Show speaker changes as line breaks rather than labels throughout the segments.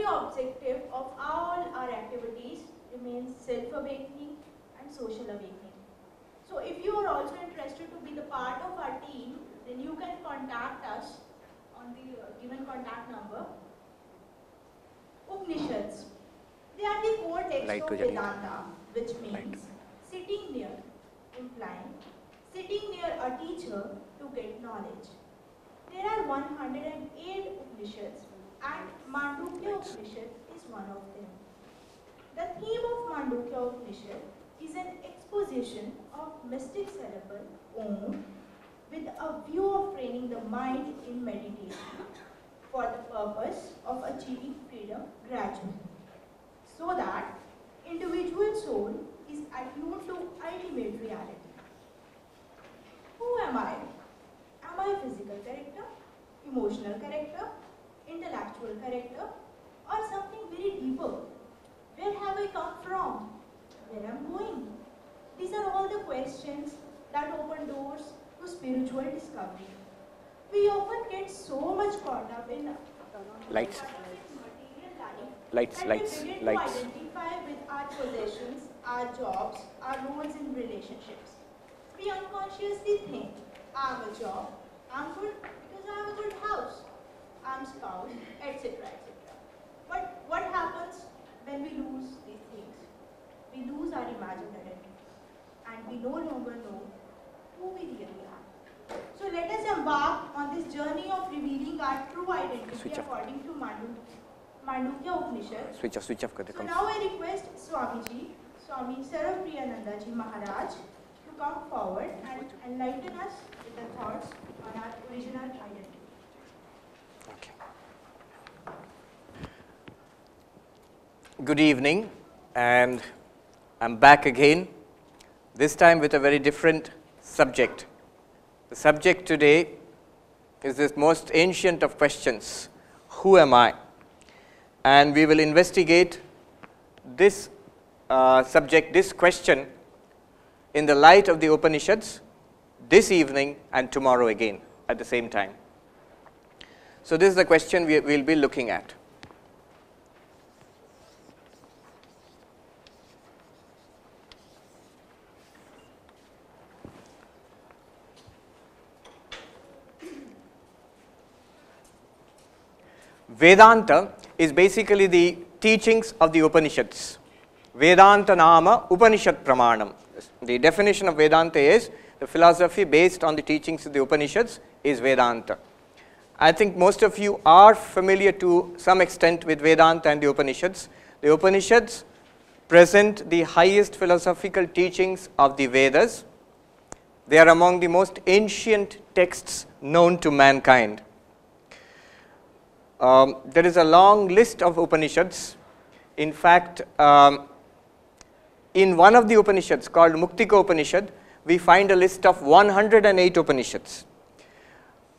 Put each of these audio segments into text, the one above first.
objective of all our activities remains self-awakening and social awakening. So if you are also interested to be the part of our team, then you can contact us on the given contact number. Upanishads. They are the core text of Vedanta, which means sitting near, implying sitting near a teacher to get knowledge. There are 108 Upanishads and Mandukya Upanishad is one of them. The theme of Mandukya Upanishad is an exposition of mystic syllable Om with a view of training the mind in meditation for the purpose of achieving freedom gradually, so that individual soul is attuned to ultimate reality. Who am I? Am I physical character, emotional character, intellectual character, or something very deeper? Where have I come from? Where am I going? These are all the questions that open doors to spiritual discovery. We often get so much caught up in
lights,
lights, that we begin to identify with our possessions, our jobs, our roles in relationships. We unconsciously think, I have a job, I'm good because I have a good house, I'm spouse, etc. etc. But what happens when we lose these things? We lose our imagined identity and we no longer know who we really are. So let us embark on this journey of revealing our true identity according to Mandukya Upanishad.
Switch off.
So now I request Swami Sarvapriyananda Ji Maharaj to come forward and enlighten us with the thoughts on our original identity.
Okay. Good evening, and I'm back again, this time with a very different subject. The subject today is this most ancient of questions, who am I? And we will investigate this subject, this question, in the light of the Upanishads this evening and tomorrow again at the same time. So this is the question we will be looking at. Vedanta is basically the teachings of the Upanishads. Vedanta Nama Upanishad Pramanam. The definition of Vedanta is the philosophy based on the teachings of the Upanishads is Vedanta. I think most of you are familiar to some extent with Vedanta and the Upanishads. The Upanishads present the highest philosophical teachings of the Vedas. They are among the most ancient texts known to mankind. There is a long list of Upanishads. In fact, in one of the Upanishads called Mandukya Upanishad, we find a list of 108 Upanishads.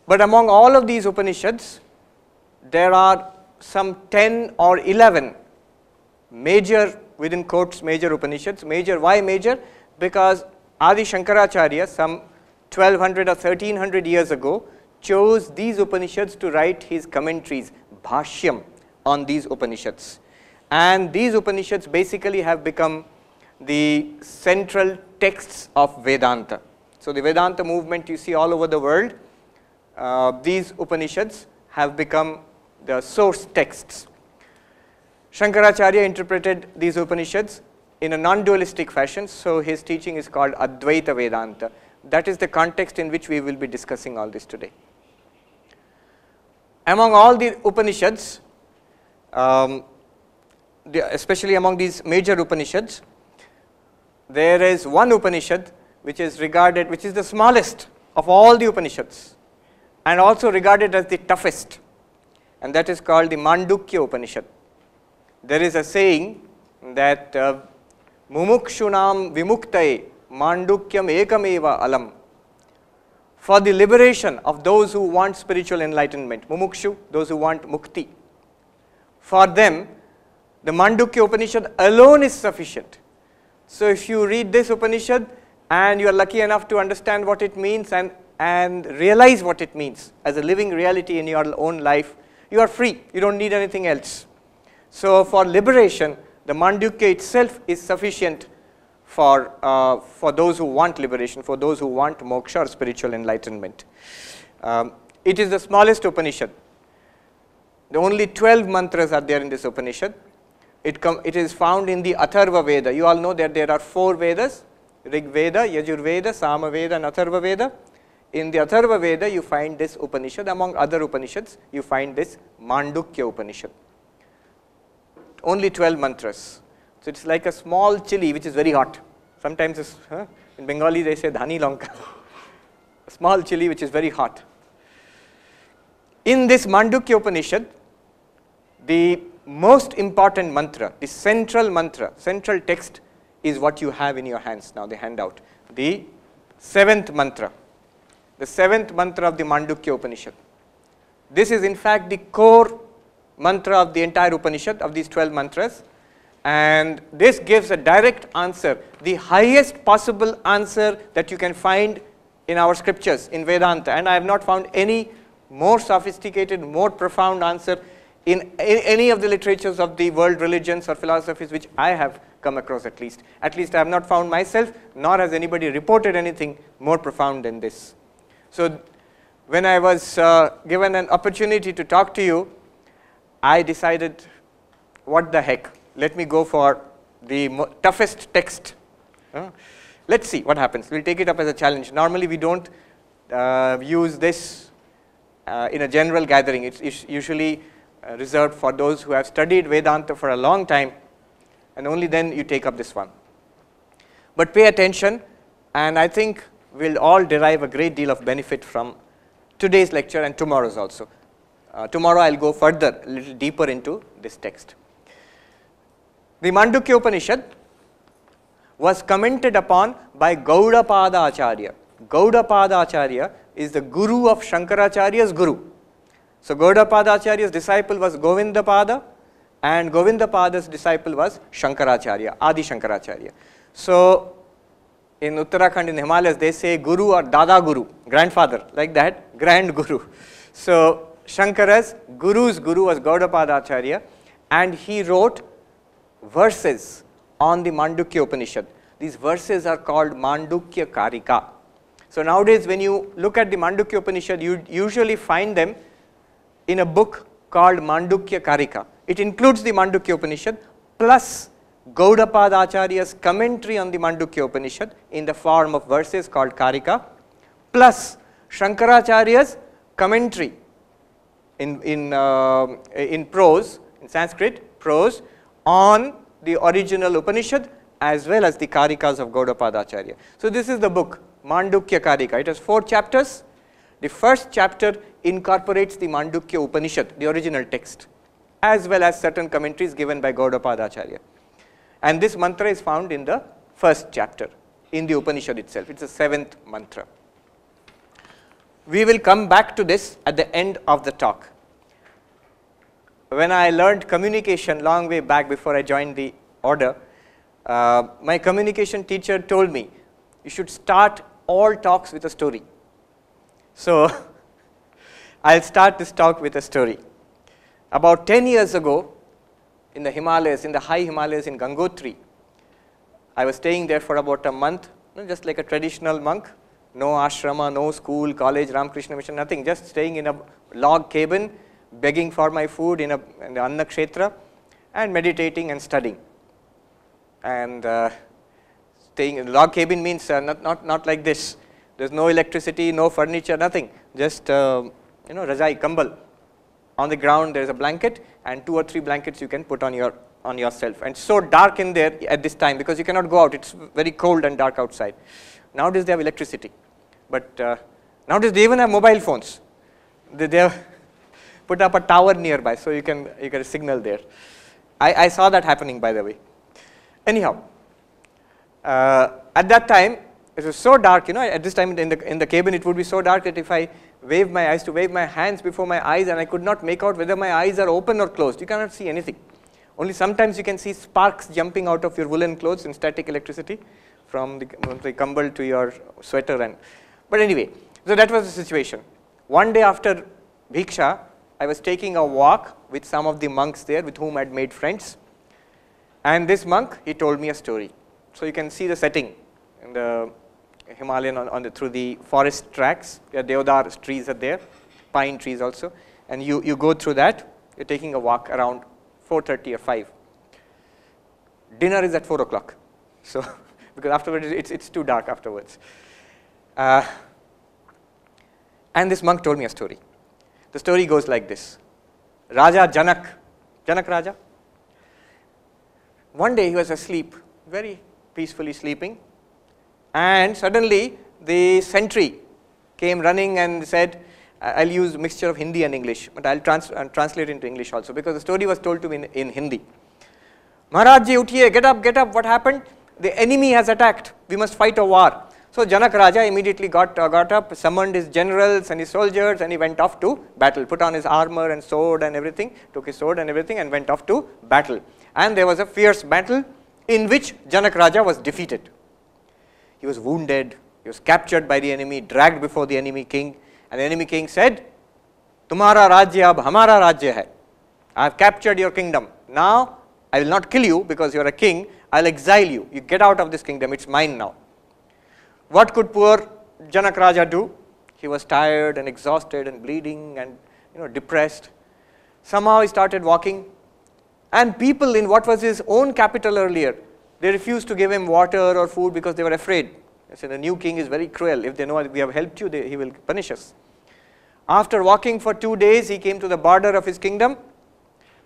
But among all of these Upanishads, there are some 10 or 11 major, within quotes, major Upanishads. Major, why major? Because Adi Shankaracharya, some 1200 or 1300 years ago, chose these Upanishads to write his commentaries, Bhashyam, on these Upanishads. And these Upanishads basically have become the central texts of Vedanta. So the Vedanta movement you see all over the world, these Upanishads have become the source texts. Shankaracharya interpreted these Upanishads in a non-dualistic fashion, so his teaching is called Advaita Vedanta. That is the context in which we will be discussing all this today. Among all the Upanishads, especially among these major Upanishads, there is one Upanishad which is regarded, which is the smallest of all the Upanishads and also regarded as the toughest, and that is called the Mandukya Upanishad. There is a saying that Mumukshunam Vimuktaye Mandukyam Ekameva Alam. For the liberation of those who want spiritual enlightenment, Mumukshu, those who want mukti, for them the Mandukya Upanishad alone is sufficient. So if you read this Upanishad and you are lucky enough to understand what it means and realize what it means as a living reality in your own life, you are free. You don't need anything else. So for liberation, the Mandukya itself is sufficient for those who want liberation, for those who want moksha or spiritual enlightenment. It is the smallest Upanishad. The only 12 mantras are there in this Upanishad. It is found in the Atharva Veda. You all know that there are 4 Vedas, Rig Veda, Yajur Veda, Sama Veda and Atharva Veda. In the Atharva Veda you find this Upanishad. Among other Upanishads you find this Mandukya Upanishad. Only 12 mantras. So it's like a small chili which is very hot. Sometimes it's, in Bengali they say dhani lanka. A small chili which is very hot. In this Mandukya Upanishad, the most important mantra, the central mantra, central text is what you have in your hands now, the handout. The 7th mantra. The 7th mantra of the Mandukya Upanishad. This is in fact the core mantra of the entire Upanishad, of these 12 mantras, and this gives a direct answer, the highest possible answer that you can find in our scriptures, in Vedanta, and I have not found any more sophisticated, more profound answer in any of the literatures of the world religions or philosophies which I have come across at least. At least I have not found myself, nor has anybody reported anything more profound than this. So when I was given an opportunity to talk to you, I decided, what the heck, let me go for the toughest text. Let's see what happens. We'll take it up as a challenge. Normally we don't use this in a general gathering. It's usually reserved for those who have studied Vedanta for a long time, and only then you take up this one. But pay attention, and I think we'll all derive a great deal of benefit from today's lecture and tomorrow's also. Tomorrow I'll go further, a little deeper into this text. The Mandukya Upanishad was commented upon by Gaudapada Acharya. Gaudapada Acharya is the guru of Shankaracharya's guru. So Gaudapada Acharya's disciple was Govindapada, and Govindapada's disciple was Shankaracharya, Adi Shankaracharya. So in Uttarakhand, in the Himalayas, they say guru or dada guru, grandfather, like that, grand guru. So Shankara's guru's guru was Gaudapada Acharya, and he wrote verses on the Mandukya Upanishad. These verses are called Mandukya Karika. So nowadays when you look at the Mandukya Upanishad, you usually find them in a book called Mandukya Karika. It includes the Mandukya Upanishad plus Gaudapada Acharya's commentary on the Mandukya Upanishad in the form of verses called Karika, plus Shankaracharya's commentary in prose, in Sanskrit prose, on the original Upanishad as well as the Karikas of Gaudapada Acharya. So this is the book, Mandukya Karika. It has 4 chapters. The first chapter incorporates the Mandukya Upanishad, the original text, as well as certain commentaries given by Gaudapada Acharya. And this mantra is found in the first chapter, in the Upanishad itself. It's the 7th mantra. We will come back to this at the end of the talk. When I learned communication long way back before I joined the order, my communication teacher told me, you should start all talks with a story. So I'll start this talk with a story. About 10 years ago, in the Himalayas, in the high Himalayas in Gangotri, I was staying there for about a month, just like a traditional monk, no ashrama, no school, college, Ramakrishna Mission, nothing, just staying in a log cabin, begging for my food in the Anna Kshetra, and meditating and studying. And staying in the log cabin means not like this. There's no electricity, no furniture, nothing. Just rajai, kambal. On the ground there is a blanket, and 2 or 3 blankets you can put on yourself. And it's so dark in there at this time because you cannot go out. It's very cold and dark outside. Nowadays they have electricity, but nowadays they even have mobile phones. They have put up a tower nearby, so you can signal there. I saw that happening, by the way. Anyhow, at that time it was so dark. At this time in the cabin it would be so dark that if I wave my eyes to wave my hands before my eyes, and I could not make out whether my eyes are open or closed. You cannot see anything. Only sometimes you can see sparks jumping out of your woolen clothes in static electricity from the kambal to your sweater. But anyway, so that was the situation. One day after Bhiksha, I was taking a walk with some of the monks there with whom I had made friends. And this monk, he told me a story. So you can see the setting in the Himalayan through the forest tracks. There are deodar trees are there, pine trees also. And you go through that, you're taking a walk around 4:30 or 5. Dinner is at 4 o'clock. So, because afterwards it's too dark afterwards. And this monk told me a story. The story goes like this. Raja Janak Raja, one day he was asleep, very peacefully sleeping, and suddenly the sentry came running and said, I'll use mixture of Hindi and English, but I'll translate into English also, because the story was told to me in Hindi. Maharaj ji, uthiye, get up, what happened? The enemy has attacked, we must fight a war. So Janak Raja immediately got up, summoned his generals and his soldiers, and he went off to battle, put on his armor and sword and everything, took his sword and everything and went off to battle. And there was a fierce battle in which Janak Raja was defeated. He was wounded, he was captured by the enemy, dragged before the enemy king, and the enemy king said, Tumhara rajya ab hamara rajya hai. I have captured your kingdom. Now I will not kill you because you are a king, I will exile you. You get out of this kingdom, it's mine now. What could poor Janak Raja do? He was tired and exhausted and bleeding and depressed. Somehow he started walking, and people in what was his own capital earlier, they refused to give him water or food because they were afraid. They said, the new king is very cruel. If they know we have helped you, he will punish us. After walking for 2 days, he came to the border of his kingdom.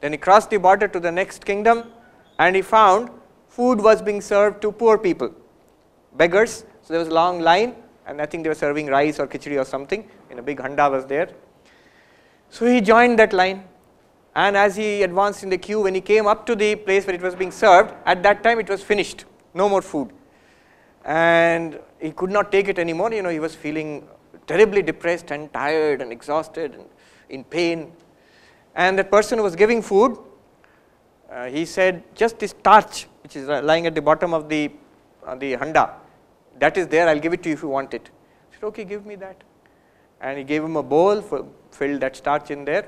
Then he crossed the border to the next kingdom, and he found food was being served to poor people, beggars. So there was a long line, and I think they were serving rice or khichdi or something, and a big handa was there. So he joined that line, and as he advanced in the queue, when he came up to the place where it was being served, at that time it was finished, no more food. And he could not take it anymore, he was feeling terribly depressed and tired and exhausted and in pain. And that person who was giving food, he said, just this starch which is lying at the bottom of the handa, that is there, I'll give it to you if you want it. He said, okay, give me that. And he gave him a bowl, filled that starch in there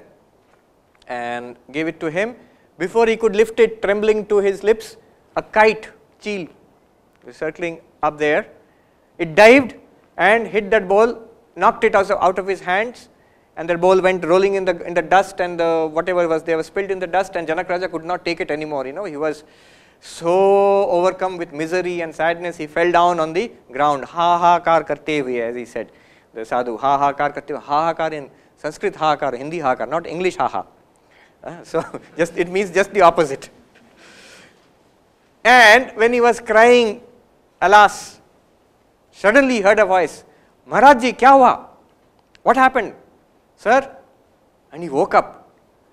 and gave it to him. Before he could lift it, trembling to his lips, a kite, cheel, was circling up there. It dived and hit that bowl, knocked it out of his hands, and that bowl went rolling in the dust, and whatever was there was spilled in the dust, and Janak Raja could not take it anymore. He was so overcome with misery and sadness, he fell down on the ground. Ha ha kar karte hue, as he said. The sadhu, ha ha kar karte hue. Ha ha kar in Sanskrit, ha kar, Hindi ha kar, not English ha ha. So it means just the opposite. And when he was crying, alas, suddenly he heard a voice, Maharaj ji, kya hua? What happened? Sir? And he woke up,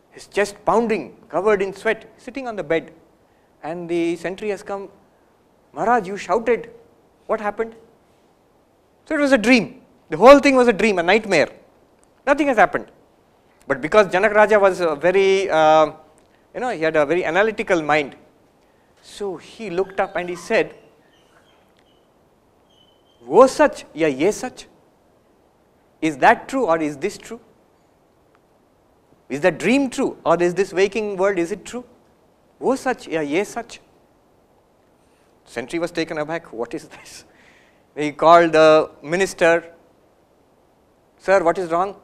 his chest pounding, covered in sweat, sitting on the bed. And the sentry has come, Maharaj, you shouted, what happened? So it was a dream, the whole thing was a dream, a nightmare, nothing has happened. But because Janak Raja was very, he had a very analytical mind, so he looked up and he said, wo sach ya ye sach? Is that true or is this true? Is the dream true or is this waking world, is it true? Wo sach ya ye sach? Sentry was taken aback, what is this? He called the minister, sir, what is wrong?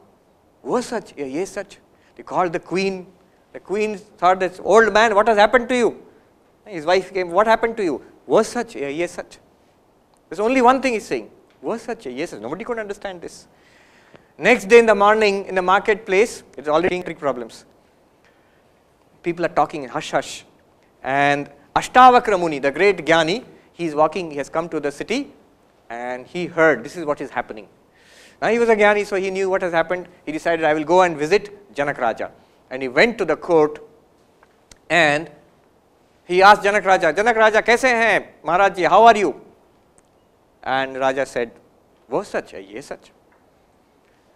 Wo sach ya ye sach? He called the queen thought, this old man, what has happened to you? His wife came, what happened to you? Wo sach ya ye sach? There's only one thing he's saying, wo sach ya ye sach? Nobody could understand this. Next day in the morning in the marketplace, it's already big problems. People are talking in hush hush, and Ashtavakra Muni, the great Jnani, he is walking, he has come to the city, and he heard this is what is happening. Now he was a Jnani, so he knew what has happened. He decided, I will go and visit Janak Raja, and he went to the court, and he asked Janak Raja, kaise hain Maharaj ji, how are you? And Raja said, wo sach hai, ye sach.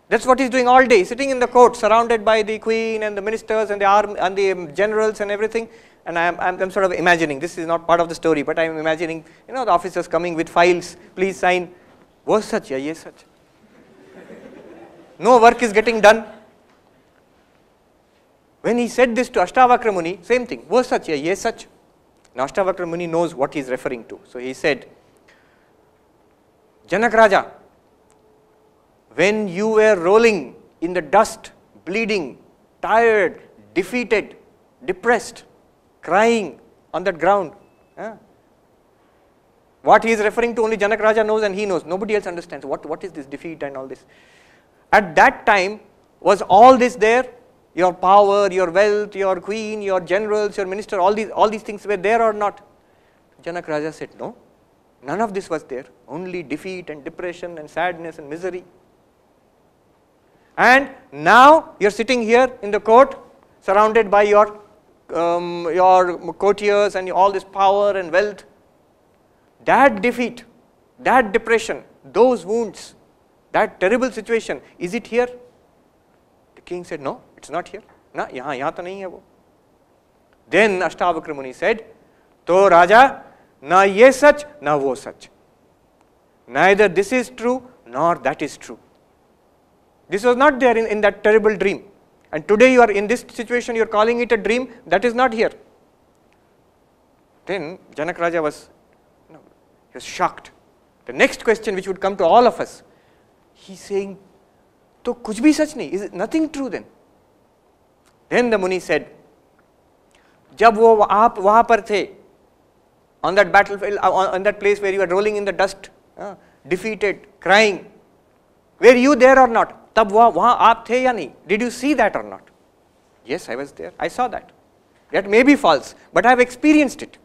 That's what he's doing all day, sitting in the court, surrounded by the queen and the ministers and the army and the generals and everything. And I'm sort of imagining, this is not part of the story, but I'm imagining, the officers coming with files, please sign, wo sach ya, ye sach. No work is getting done. Now Janak Raja is asking, Maharaj ji, what is wrong? What happened? So Janak Raja said, wo sach ya, ye sach. That's what he's doing all day, sitting in the court, surrounded by the queen and the ministers and the army and the generals and everything. And I'm sort of imagining, this is not part of the story, but I'm imagining, the officers coming with files, please sign, wo sach ya, ye sach. No work is getting done. When he said this to Ashtavakra Muni, same thing, wo sach hai, ye sach. Now Ashtavakra Muni knows what he is referring to. So he said, Janak Raja, when you were rolling in the dust, bleeding, tired, defeated, depressed, crying on that ground, what he is referring to only Janak Raja knows and he knows. Nobody else understands what is this defeat and all this. At that time, was all this there? Your power, your wealth, your queen, your generals, your minister, all these things were there or not? Janak Raja said, no, none of this was there. Only defeat and depression and sadness and misery. And now you are sitting here in the court, surrounded by your courtiers and all this power and wealth. That defeat, that depression, those wounds, that terrible situation, is it here? The king said, no, it's not here. Na, yahan to nahi hai wo. Then Ashtavakra Muni said, to Raja, na ye sach, na wo sach. Neither this is true, nor that is true. This was not there in that terrible dream. And today you are in this situation, you are calling it a dream, that is not here. Then Janak Raja was shocked. The next question which would come to all of us, he is saying, to kuch bhi sach nahi, is it nothing true then? Then the Muni said, jab wo aap wahan par the, on that battlefield, on that place where you were rolling in the dust, defeated, crying, were you there or not? Tab wahan aap the ya nahi? Did you see that or not? Yes, I was there. I saw that. That may be false, but I have experienced it.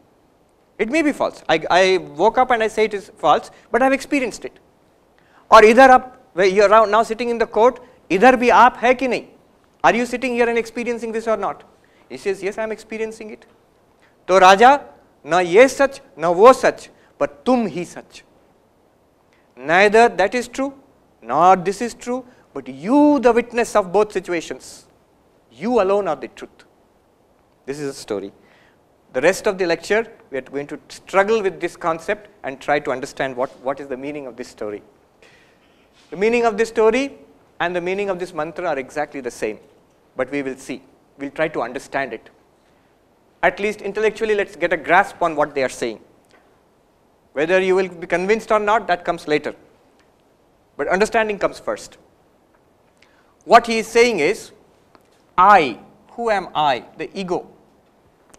It may be false. I woke up and I say it is false, but I have experienced it. Or idhar up, where you are now sitting in the court, idhar bhi aap hai ki nahi? Are you sitting here and experiencing this or not? He says, yes, I am experiencing it. To Raja, na ye sach, na wo sach, but tum hi sach. Neither that is true, nor this is true, but you the witness of both situations. You alone are the truth. This is a story. The rest of the lecture, we are going to struggle with this concept and try to understand what is the meaning of this story. The meaning of this story and the meaning of this mantra are exactly the same, but we will see. We will try to understand it. At least intellectually, let's get a grasp on what they are saying. Whether you will be convinced or not, that comes later. But understanding comes first. What he is saying is, I, who am I? The ego.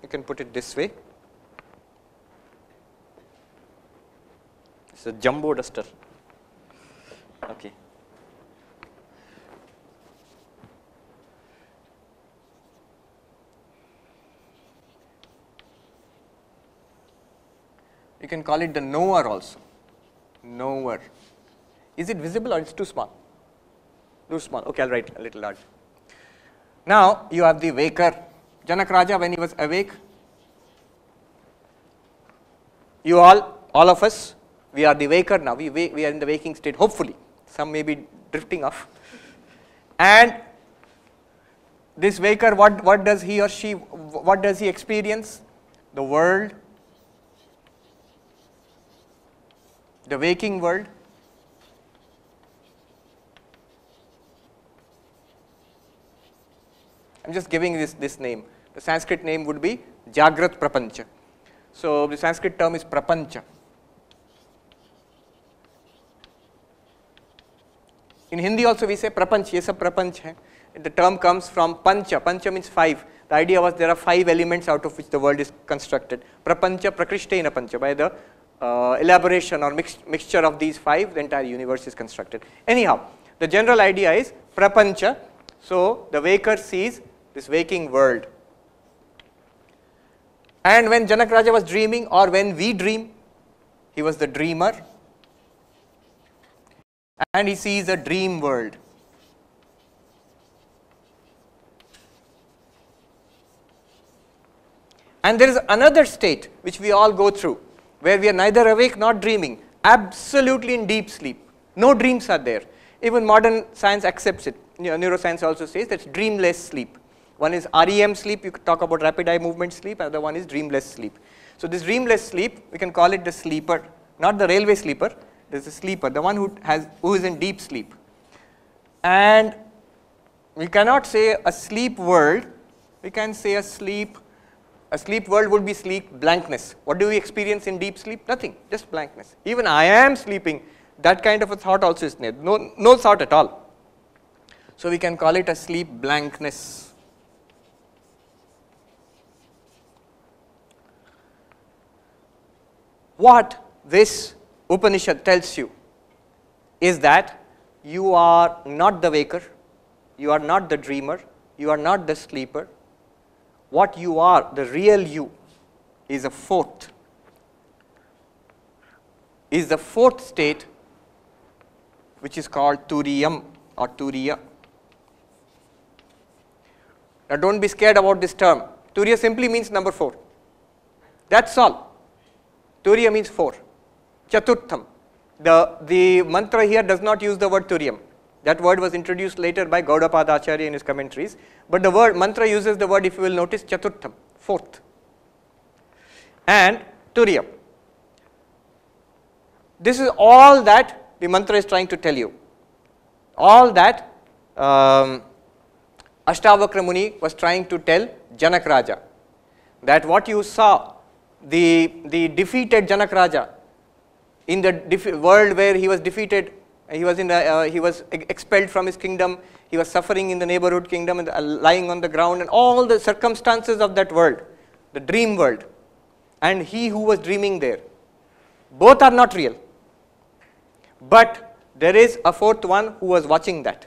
You can put it this way. It's a jumbo duster. Okay. You can call it the knower also. Knower. Is it visible or it's too small? Too small. Okay, I'll write a little large. Now you have the waker. Janak Raja, when he was awake, you all of us, we are the waker now. We are in the waking state, hopefully. Some may be drifting off. And this waker, what does he or she, what does he experience? The world, the waking world. I'm just giving this name. The Sanskrit name would be Jagrat Prapancha. So the Sanskrit term is Prapancha. In Hindi also we say Prapanch, ye sab Prapanch hai. The term comes from Pancha. Pancha means 5. The idea was there are 5 elements out of which the world is constructed. Prapancha Prakrishtena Pancha. By the elaboration or mixture of these 5, the entire universe is constructed. Anyhow, the general idea is Prapancha. So the waker sees this waking world. And when Janak Raja was dreaming, or when we dream, he was the dreamer. And he sees a dream world. And there is another state which we all go through, where we are neither awake nor dreaming, absolutely in deep sleep. No dreams are there. Even modern science accepts it. Neuroscience also says that's dreamless sleep. One is REM sleep, you could talk about rapid eye movement sleep, another one is dreamless sleep. So this dreamless sleep, we can call it the sleeper, not the railway sleeper, there's a sleeper, the one who is in deep sleep. And we cannot say a sleep world We can say a sleep world would be sleep blankness. What do we experience in deep sleep? Nothing, just blankness. Even I am sleeping, that kind of a thought also is there. No thought at all. So we can call it a sleep blankness. What this Upanishad tells you is that you are not the waker, you are not the dreamer, you are not the sleeper. What you are, the real you, is the fourth state, which is called Turiyam or Turiya. Now don't be scared about this term. Turiya simply means number 4. That's all. Turiya means 4. Chaturtham. The mantra here does not use the word Turiyam. That word was introduced later by Gaudapada Acharya in his commentaries. But the word mantra uses the word, if you will notice, Chaturtham, 4th. And Turiyam. This is all that the mantra is trying to tell you. All that Ashtavakra Muni was trying to tell Janak Raja. That what you saw, the defeated Janak Raja, in the world where he was defeated, he was expelled from his kingdom, he was suffering in the neighborhood kingdom and lying on the ground, and all the circumstances of that world, the dream world, and he who was dreaming there, both are not real. But there is a fourth one who was watching that.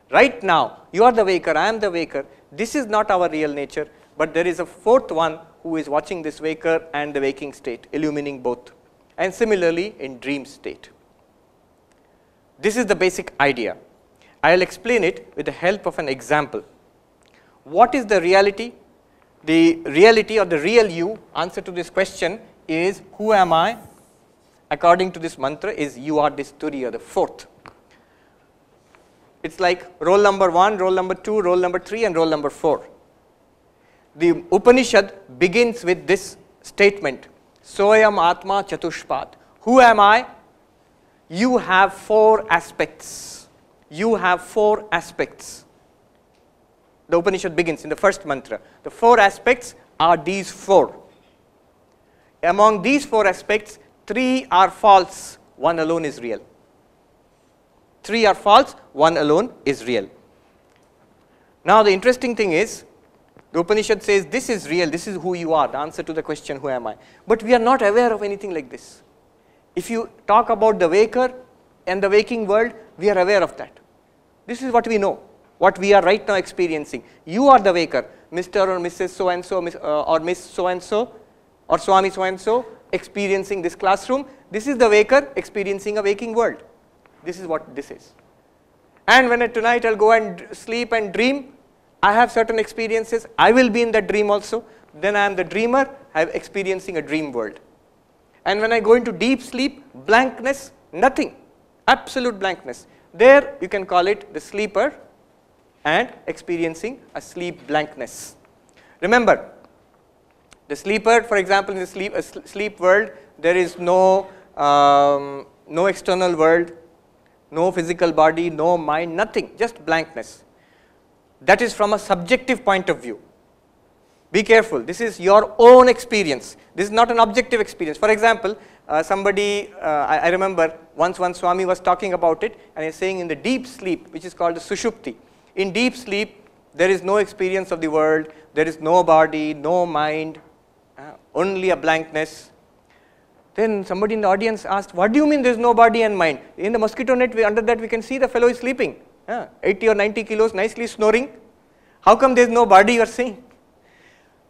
Right now, you are the waker, I am the waker. This is not our real nature, but there is a fourth one who is watching this waker and the waking state, illumining both. And similarly in dream state. This is the basic idea. I will explain it with the help of an example. What is the reality? The reality or the real you, answer to this question is, who am I? According to this mantra is, you are this Turiya, the fourth. It's like roll number 1, roll number 2, roll number 3 and roll number 4. The Upanishad begins with this statement, Soyam Atma Chatushpat. Who am I? You have 4 aspects. You have 4 aspects. The Upanishad begins in the first mantra. The 4 aspects are these 4. Among these 4 aspects, 3 are false, 1 alone is real. 3 are false, 1 alone is real. Now the interesting thing is, the Upanishad says this is real, this is who you are, the answer to the question, who am I? But we are not aware of anything like this. If you talk about the waker and the waking world, we are aware of that. This is what we know, what we are right now experiencing. You are the waker, Mr. or Mrs. so-and-so or Miss so-and-so or Swami so-and-so experiencing this classroom. This is the waker experiencing a waking world. This is what this is. And when tonight I'll go and sleep and dream, I have certain experiences, I will be in that dream also, then I am the dreamer, I am experiencing a dream world. And when I go into deep sleep, blankness, nothing, absolute blankness. There you can call it the sleeper and experiencing a sleep blankness. Remember, the sleeper, for example, in the sleep world, there is no external world, no physical body, no mind, nothing, just blankness. That is from a subjective point of view. Be careful, this is your own experience. This is not an objective experience. For example, I remember once one Swami was talking about it and he is saying in the deep sleep, which is called the Sushupti. In deep sleep, there is no experience of the world, there is no body, no mind, only a blankness. Then somebody in the audience asked, what do you mean there is no body and mind? In the mosquito net, under that we can see the fellow is sleeping. 80 or 90 kilos, nicely snoring. How come there is no body, you are saying?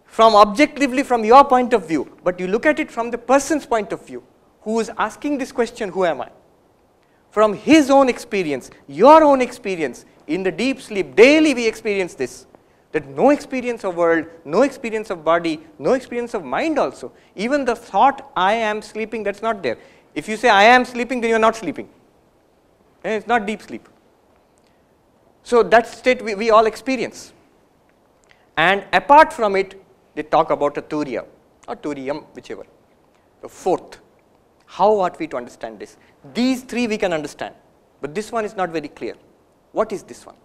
From objectively from your point of view, but you look at it from the person's point of view, who is asking this question, who am I? From his own experience, your own experience, in the deep sleep, daily we experience this. That no experience of world, no experience of body, no experience of mind also. Even the thought, I am sleeping, that's not there. If you say, I am sleeping, then you are not sleeping. And it's not deep sleep. So that state we all experience. And apart from it, they talk about a Turiya or Turiyam, whichever. The fourth. How ought we to understand this? These 3 we can understand, but this one is not very clear. What is this one?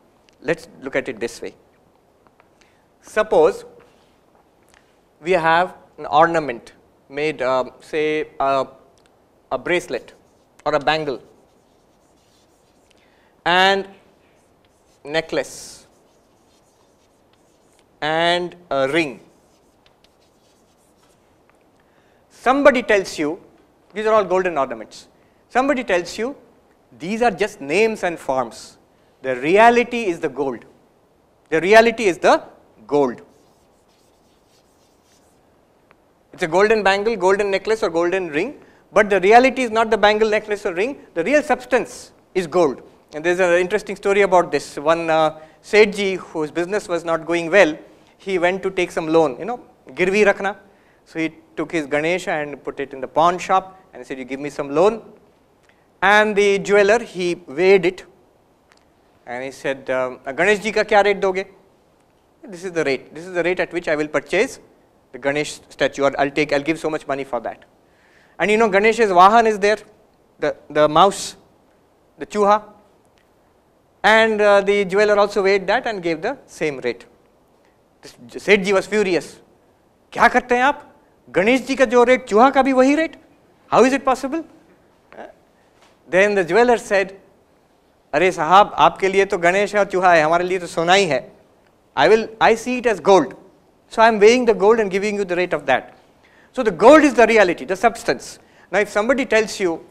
Let's look at it this way. suppose we have an ornament made, say, a bracelet or a bangle and necklace and a ring. Somebody tells you, these are all golden ornaments. Somebody tells you, these are just names and forms. The reality is the gold. The reality is the gold. It's a golden bangle, golden necklace or golden ring, but the reality is not the bangle, necklace or ring. The real substance is gold. And there's an interesting story about this. One Sethji, whose business was not going well, he went to take some loan, girvi rakhna. So he took his Ganesha and put it in the pawn shop and he said, you give me some loan. And the jeweler, he weighed it and he said, Ganesh ji ka kya rate doge? This is the rate. This is the rate at which I will purchase the Ganesh statue, or I'll give so much money for that. And Ganesh's Vahan is there, the mouse, the chuha. And the jeweler also weighed that and gave the same rate. Sethji was furious. Kya karte hain aap? Ganesh ji ka jo rate, chuha ka bhi wahi rate? How is it possible? Then the jeweler said, Are sahab, aapke liye to Ganesh hai aur chuha hai, hamare liye to sona hi hai. I see it as gold. So I am weighing the gold and giving you the rate of that. So the gold is the reality, the substance. Now if somebody tells you,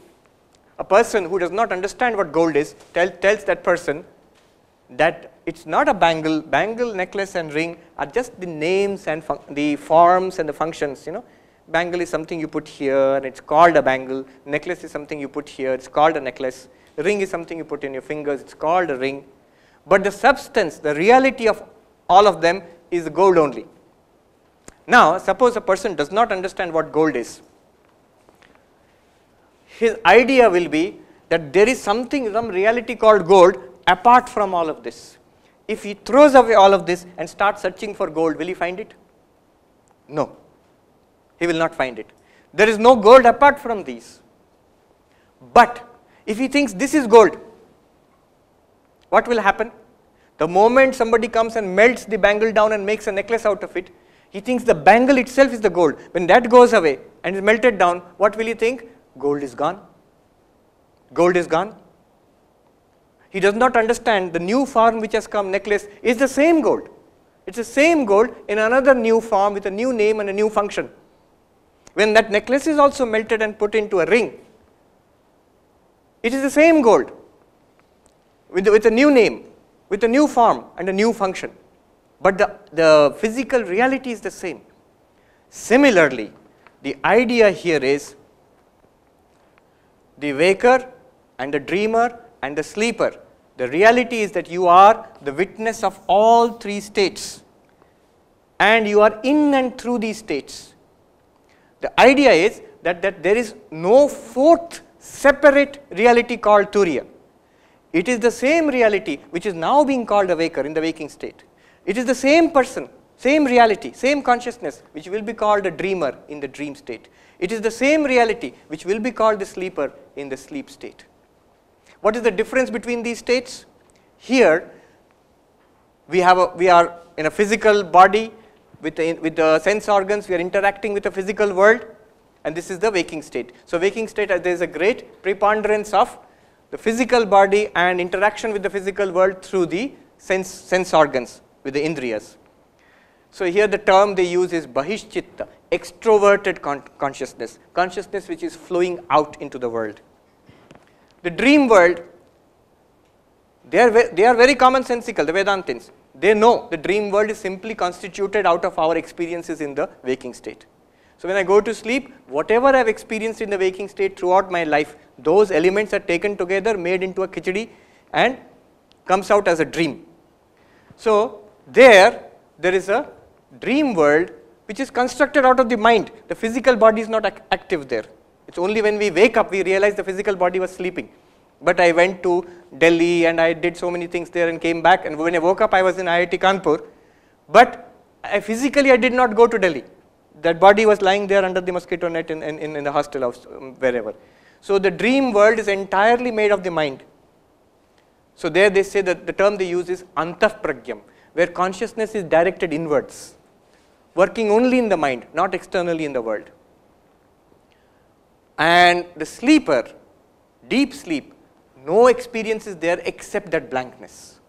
a person who does not understand what gold is, tells that person that it's not a bangle, necklace and ring are just the names and the forms and the functions, Bangle is something you put here and it's called a bangle, necklace is something you put here, it's called a necklace, ring is something you put in your fingers, it's called a ring. But the substance, the reality of all of them is gold only. Now, suppose a person does not understand what gold is. His idea will be that there is some reality called gold apart from all of this. If he throws away all of this and starts searching for gold, will he find it? No, he will not find it. There is no gold apart from these. But if he thinks this is gold, what will happen? The moment somebody comes and melts the bangle down and makes a necklace out of it, he thinks the bangle itself is the gold. When that goes away and is melted down, what will he think? Gold is gone. Gold is gone. He does not understand the new form which has come, necklace, is the same gold. It's the same gold in another new form with a new name and a new function. When that necklace is also melted and put into a ring, it is the same gold with a new name, with a new form and a new function. But the physical reality is the same. Similarly, the idea here is the waker and the dreamer and the sleeper. The reality is that you are the witness of all three states and you are in and through these states. The idea is that there is no fourth separate reality called Turiya. It is the same reality which is now being called a waker in the waking state. It is the same person, same reality, same consciousness which will be called a dreamer in the dream state. It is the same reality which will be called the sleeper in the sleep state. What is the difference between these states? Here we are in a physical body with the sense organs, we are interacting with the physical world, and this is the waking state. So waking state, there is a great preponderance of the physical body and interaction with the physical world through the sense organs, with the indriyas. So here the term they use is bahishchitta, extroverted consciousness, consciousness which is flowing out into the world. The dream world, they are very commonsensical, the Vedantins. They know the dream world is simply constituted out of our experiences in the waking state. So when I go to sleep, whatever I have experienced in the waking state throughout my life, those elements are taken together, made into a khichdi and comes out as a dream. So there is a dream world which is constructed out of the mind. The physical body is not active there. It's only when we wake up we realize the physical body was sleeping. But I went to Delhi and I did so many things there and came back, and when I woke up I was in IIT Kanpur. But physically I did not go to Delhi. That body was lying there under the mosquito net in the hostel house, wherever. So the dream world is entirely made of the mind. So there they say that the term they use is antah pragyam. where consciousness is directed inwards, working only in the mind, not externally in the world. And the sleeper, deep sleep, no experience is there except that blankness.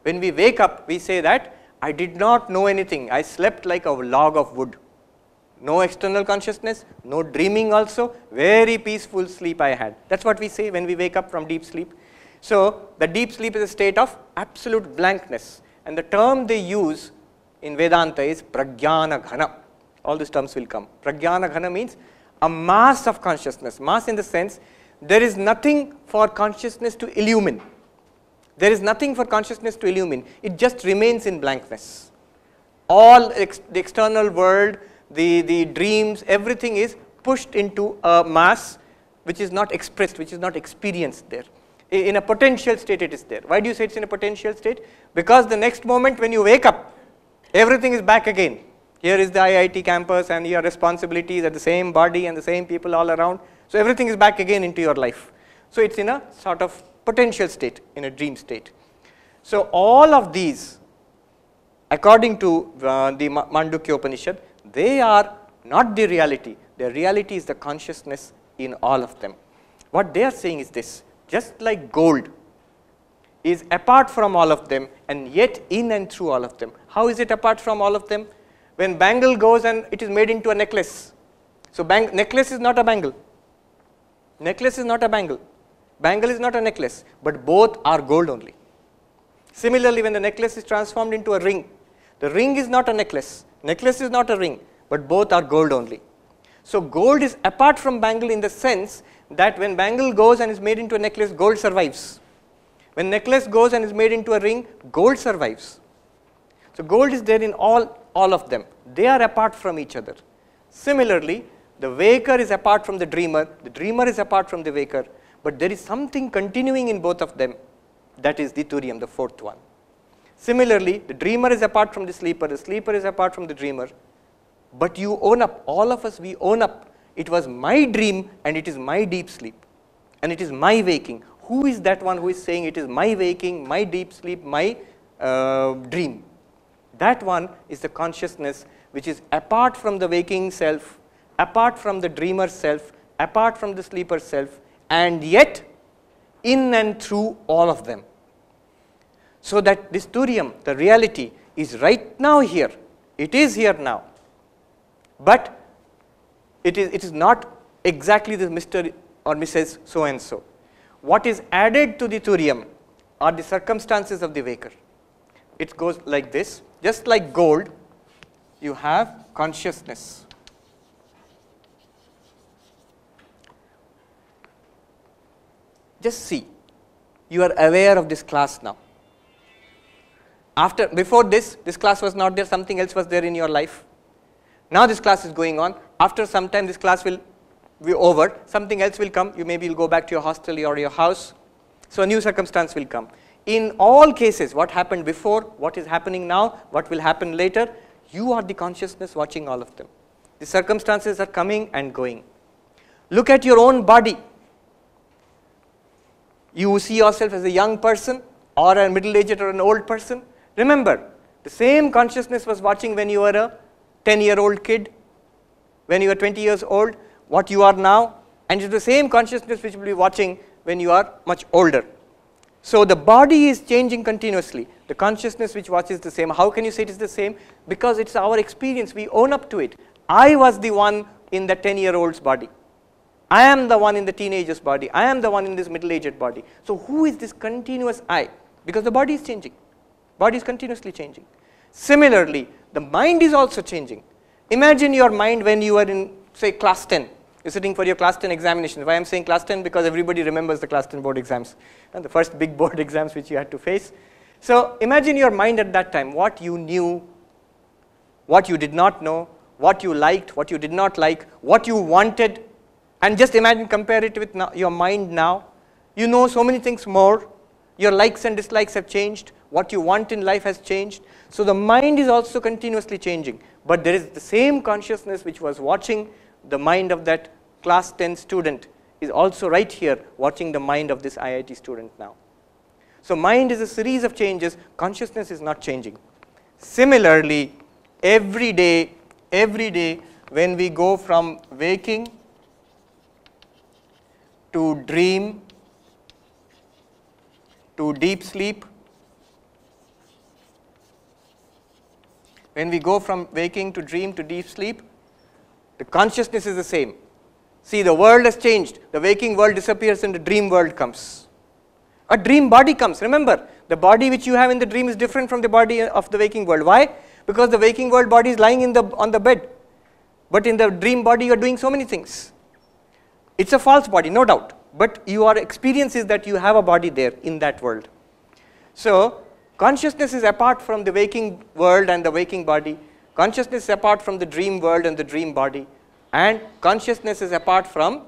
When we wake up, we say that I did not know anything, I slept like a log of wood. No external consciousness, no dreaming also, very peaceful sleep I had. That's what we say when we wake up from deep sleep. So the deep sleep is a state of absolute blankness, and the term they use in Vedanta is pragyana ghana. All these terms will come. Pragyana ghana means a mass of consciousness. Mass in the sense there is nothing for consciousness to illumine. There is nothing for consciousness to illumine. It just remains in blankness. All the external world, the dreams, everything is pushed into a mass which is not expressed, which is not experienced there. In a potential state it is there. Why do you say it's in a potential state? Because the next moment when you wake up, everything is back again. Here is the IIT campus and your responsibilities are the same body and the same people all around. So everything is back again into your life. So it's in a sort of potential state, in a dream state. So all of these, according to the Mandukya Upanishad, they are not the reality. The reality is the consciousness in all of them. What they are saying is this: just like gold is apart from all of them and yet in and through all of them. How is it apart from all of them? When bangle goes and it is made into a necklace. So necklace is not a bangle. Necklace is not a bangle. Bangle is not a necklace, but both are gold only. Similarly, when the necklace is transformed into a ring, the ring is not a necklace. Necklace is not a ring, but both are gold only. So gold is apart from bangle in the sense that when bangle goes and is made into a necklace, gold survives. When necklace goes and is made into a ring, gold survives. So gold is there in all of them. They are apart from each other. Similarly, the waker is apart from the dreamer is apart from the waker, but there is something continuing in both of them, that is the turiya, the fourth one. Similarly, the dreamer is apart from the sleeper is apart from the dreamer, but you own up, all of us, we own up, it was my dream and it is my deep sleep and it is my waking. Who is that one who is saying it is my waking, my deep sleep, my dream? That one is the consciousness which is apart from the waking self, apart from the dreamer self, apart from the sleeper self, and yet in and through all of them. So that this turiyam, the reality, is right now here. It is here now. But it is not exactly the Mr. or Mrs. so and so. What is added to the turiyam are the circumstances of the waker. It goes like this. Just like gold, you have consciousness. Just see, you are aware of this class now. Before this class was not there, something else was there in your life. Now this class is going on. After some time, this class will be over. Something else will come. You maybe will go back to your hostel or your house. So a new circumstance will come. In all cases, what happened before, what is happening now, what will happen later, you are the consciousness watching all of them. The circumstances are coming and going. Look at your own body. You see yourself as a young person or a middle-aged or an old person. Remember, the same consciousness was watching when you were a 10-year-old kid, when you were 20 years old, what you are now, and it's the same consciousness which will be watching when you are much older. So the body is changing continuously. The consciousness which watches the same. How can you say it is the same? Because it's our experience. We own up to it. I was the one in the 10-year-old's body. I am the one in the teenager's body. I am the one in this middle-aged body. So who is this continuous I? Because the body is changing. Body is continuously changing. Similarly, the mind is also changing. Imagine your mind when you are in, say, class 10. You're sitting for your class 10 examination. Why I'm saying class 10? Because everybody remembers the class 10 board exams. And the first big board exams which you had to face. So imagine your mind at that time, what you knew, what you did not know, what you liked, what you did not like, what you wanted. And just imagine, compare it with your mind now. You know so many things more. Your likes and dislikes have changed. What you want in life has changed. So the mind is also continuously changing. But there is the same consciousness which was watching the mind of that class 10 student is also right here watching the mind of this IIT student now. So mind is a series of changes. Consciousness is not changing. Similarly, every day when we go from waking to dream to deep sleep, when we go from waking to dream to deep sleep, the consciousness is the same. See, the world has changed. The waking world disappears and the dream world comes. A dream body comes. Remember, the body which you have in the dream is different from the body of the waking world. Why? Because the waking world body is lying on the bed. But in the dream body, you are doing so many things. It's a false body, no doubt. But your experience is that you have a body there in that world. So, consciousness is apart from the waking world and the waking body. Consciousness is apart from the dream world and the dream body. And consciousness is apart from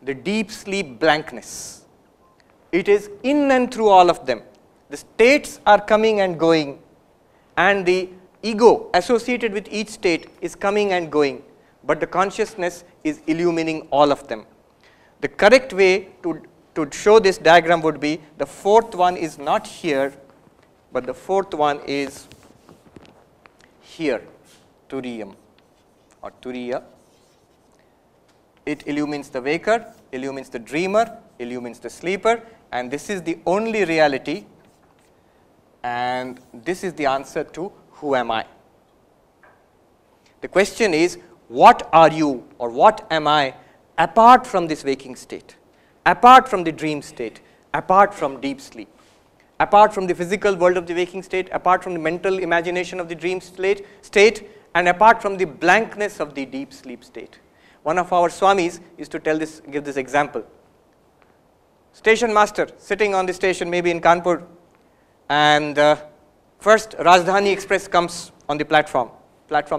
the deep sleep blankness. It is in and through all of them. The states are coming and going, and the ego associated with each state is coming and going, but the consciousness is illumining all of them. The correct way to show this diagram would be, the fourth one is not here, but the fourth one is here, Turiyam or Turiya. It illumines the waker, illumines the dreamer, illumines the sleeper, and this is the only reality, and this is the answer to who am I. The question is, what are you or what am I apart from this waking state, apart from the dream state, apart from deep sleep, apart from the physical world of the waking state, apart from the mental imagination of the dream state, and apart from the blankness of the deep sleep state. One of our Swamis used to give this example. Station master sitting on the station, maybe in Kanpur, and first Rajdhani Express comes on the platform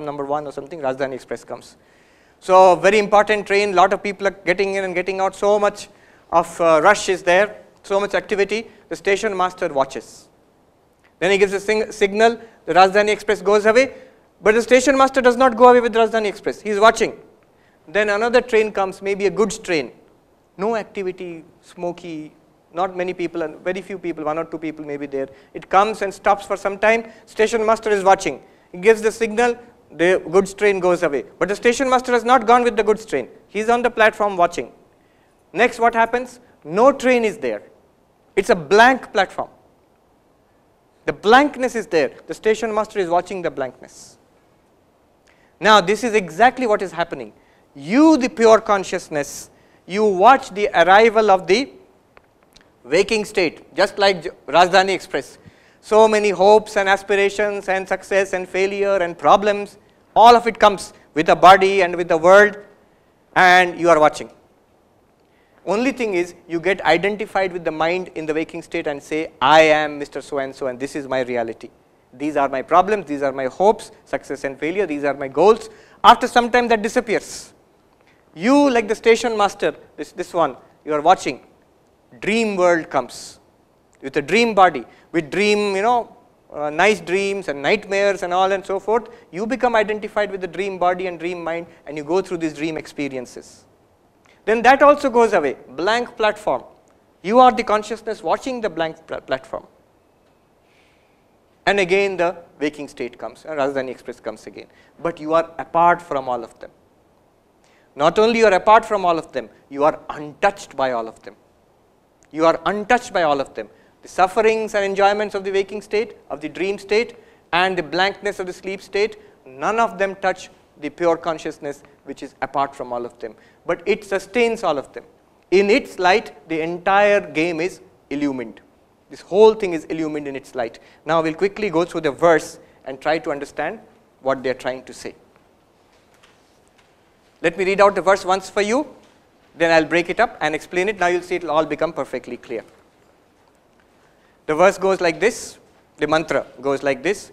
number 1 or something, Rajdhani Express comes. So, very important train, lot of people are getting in and getting out, so much of rush is there, so much activity. The station master watches. Then he gives a signal, the Rajdhani Express goes away, but the station master does not go away with Rajdhani Express, he is watching. Then another train comes, maybe a goods train, no activity, smoky, not many people, and very few people, 1 or 2 people may be there. It comes and stops for some time, station master is watching. He gives the signal, the goods train goes away. But the station master has not gone with the goods train. He is on the platform watching. Next, what happens? No train is there. It's a blank platform. The blankness is there. The station master is watching the blankness. Now, this is exactly what is happening. You, the pure consciousness, you watch the arrival of the waking state, just like Rajdhani Express. So many hopes and aspirations and success and failure and problems, all of it comes with the body and with the world, and you are watching. Only thing is, you get identified with the mind in the waking state and say, I am Mr. So-and-so and this is my reality. These are my problems, these are my hopes, success and failure, these are my goals. After some time that disappears. You, like the station master, this one, you are watching. Dream world comes with a dream body, with dream, nice dreams and nightmares and all and so forth. You become identified with the dream body and dream mind, and you go through these dream experiences. Then that also goes away, blank platform. You are the consciousness watching the blank platform. And again the waking state comes, and Rajdhani Express comes again. But you are apart from all of them. Not only you are apart from all of them, you are untouched by all of them. You are untouched by all of them. The sufferings and enjoyments of the waking state, of the dream state, and the blankness of the sleep state, none of them touch the pure consciousness which is apart from all of them. But it sustains all of them. In its light, the entire game is illumined. This whole thing is illumined in its light. Now we'll quickly go through the verse and try to understand what they're trying to say. Let me read out the verse once for you, then I'll break it up and explain it. Now you'll see it will all become perfectly clear. The verse goes like this, the mantra goes like this.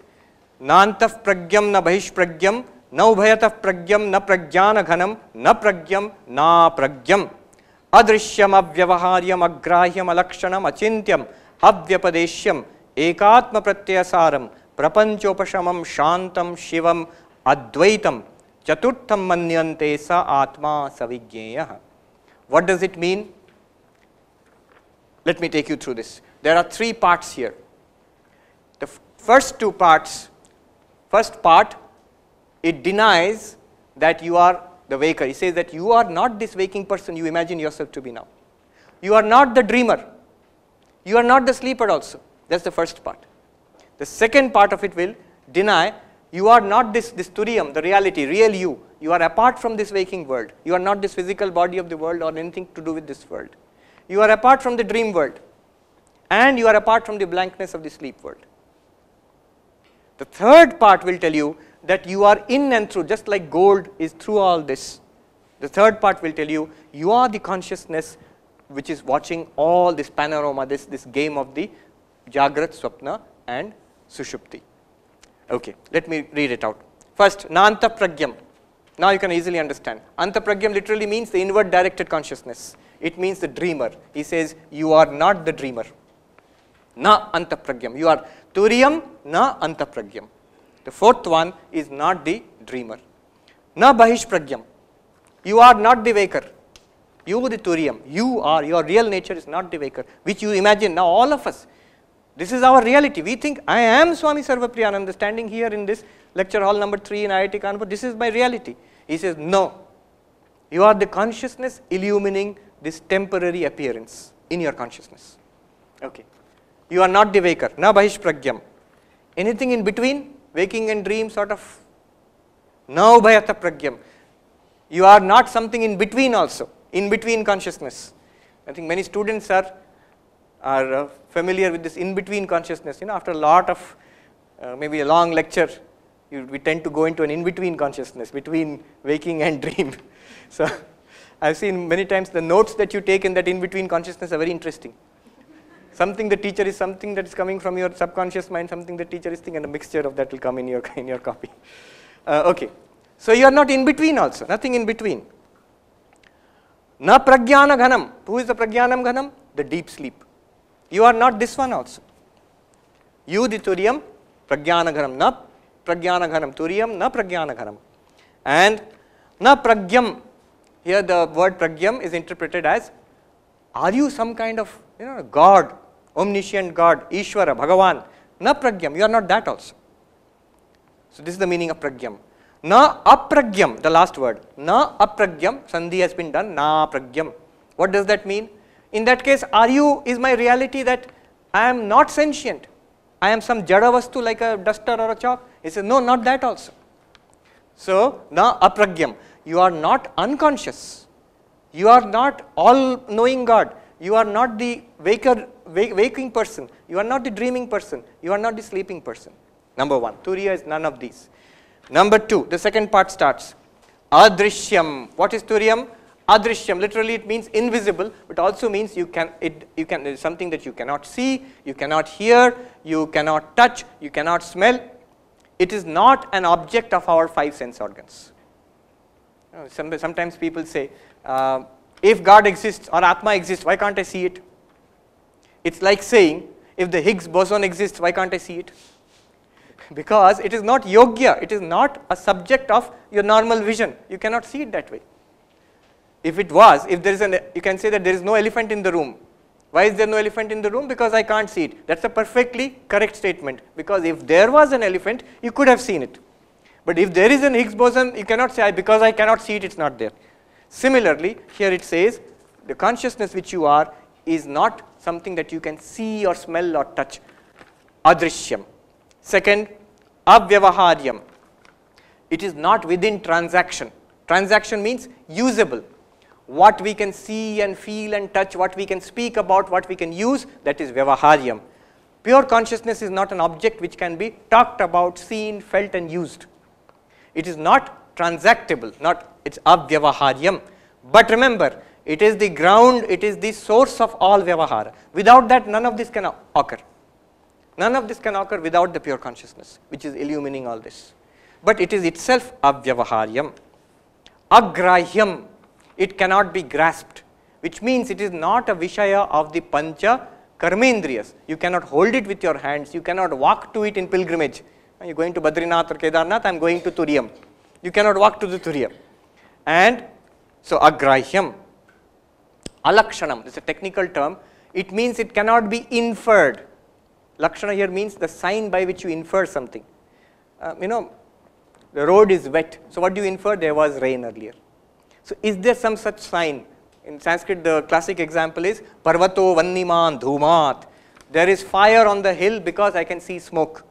Nantaf pragyam na bahish pragyam, na ubhayataf pragyam na pragyana ghanam, na pragyam na pragyam. Adrishyam avyavaharyam agrahyam alakshanam achintyam avyapadeshyam ekatma pratyasaram prapanchopashamam shantam shivam advaitam chaturtham manyante sa atma savignyayah. What does it mean? Let me take you through this. There are 3 parts here. first two parts, first part, it denies that you are the waker. It says that you are not this waking person you imagine yourself to be now. You are not the dreamer. You are not the sleeper also. That's the first part. The second part of it will deny you are not this turiam, the reality, real you. You are apart from this waking world. You are not this physical body of the world or anything to do with this world. You are apart from the dream world. And you are apart from the blankness of the sleep world. The third part will tell you that you are in and through, just like gold is through all this. The third part will tell you, you are the consciousness which is watching all this panorama, this game of the Jagrat, Swapna and Sushupti. Okay, let me read it out. First, na antapragyam. Now you can easily understand. Antapragyam literally means the inward directed consciousness. It means the dreamer. He says, you are not the dreamer. Na antapragyam. You are turiyam, na antapragyam. The fourth one is not the dreamer. Na bahishpragyam. You are not the waker. You the turiyam. You are, your real nature is not the waker, which you imagine. Now all of us, this is our reality. We think, I am Swami Sarvapriyananda standing here in this lecture hall number 3 in IITK Kanpur. This is my reality. He says, no. You are the consciousness illumining this temporary appearance in your consciousness. Okay. You are not the waker. Na bahishpragyam. Anything in between, waking and dream sort of. Na ubhayata pragyam. You are not something in between also, in between consciousness. I think many students are familiar with this in-between consciousness. You know, after a lot of, maybe a long lecture, we tend to go into an in-between consciousness, between waking and dream. So, I've seen many times the notes that you take in that in-between consciousness are very interesting. Something the teacher is something that is coming from your subconscious mind, something the teacher is thinking, and a mixture of that will come in your copy. Okay. So, you are not in between also, nothing in between. Na pragyana ghanam. Who is the pragyanam ghanam? The deep sleep. You are not this one also. You the turiyam, pragyana ghanam. Na pragyana ghanam. Turiyam, na pragyana ghanam. And na pragyam. Here the word pragyam is interpreted as, are you some kind of, God, omniscient God, Ishvara, Bhagavan? Na pragyam. You are not that also. So this is the meaning of pragyam. Na apragyam, the last word. Na apragyam, sandhi has been done, na pragyam. What does that mean? In that case, is my reality that I am not sentient? I am some jada vastu like a duster or a chalk? He says, no, not that also. So, na apragyam. You are not unconscious. You are not all-knowing God. You are not the waking person. You are not the dreaming person. You are not the sleeping person. Number one, Turiya is none of these. Number two, the second part starts. Adrishyam. What is Turiyam? Adrishyam. Literally it means invisible, but also means it is something that you cannot see, you cannot hear, you cannot touch, you cannot smell. It is not an object of our 5 sense organs. Sometimes people say, if God exists or Atma exists, why can't I see it? It's like saying, if the Higgs boson exists, why can't I see it? Because it is not yogya, it is not a subject of your normal vision. You cannot see it that way. If it was, if there is you can say that there is no elephant in the room. Why is there no elephant in the room? Because I can't see it. That's a perfectly correct statement. Because if there was an elephant, you could have seen it. But if there is an Higgs boson, you cannot say, because I cannot see it, it's not there. Similarly, here it says, the consciousness which you are is not something that you can see or smell or touch. Adrishyam. Second, avyavaharyam. It is not within transaction. Transaction means usable. What we can see and feel and touch, what we can speak about, what we can use, that is vyavaharyam. Pure consciousness is not an object which can be talked about, seen, felt and used. It is not transactable, it's avyavaharyam. But remember, it is the ground, it is the source of all vyavahara. Without that, none of this can occur. None of this can occur without the pure consciousness, which is illumining all this. But it is itself avyavaharyam. Agrahyam, it cannot be grasped, which means it is not a vishaya of the pancha karmendriyas. You cannot hold it with your hands, you cannot walk to it in pilgrimage. You are going to Badrinath or Kedarnath, I am going to Turiyam. You cannot walk to the Turiyam. And so agrahyam. Alakshanam, this is a technical term. It means it cannot be inferred. Lakshana here means the sign by which you infer something. The road is wet. So what do you infer? There was rain earlier. So is there some such sign? In Sanskrit, the classic example is Parvato Vanniman Dhumat. There is fire on the hill because I can see smoke.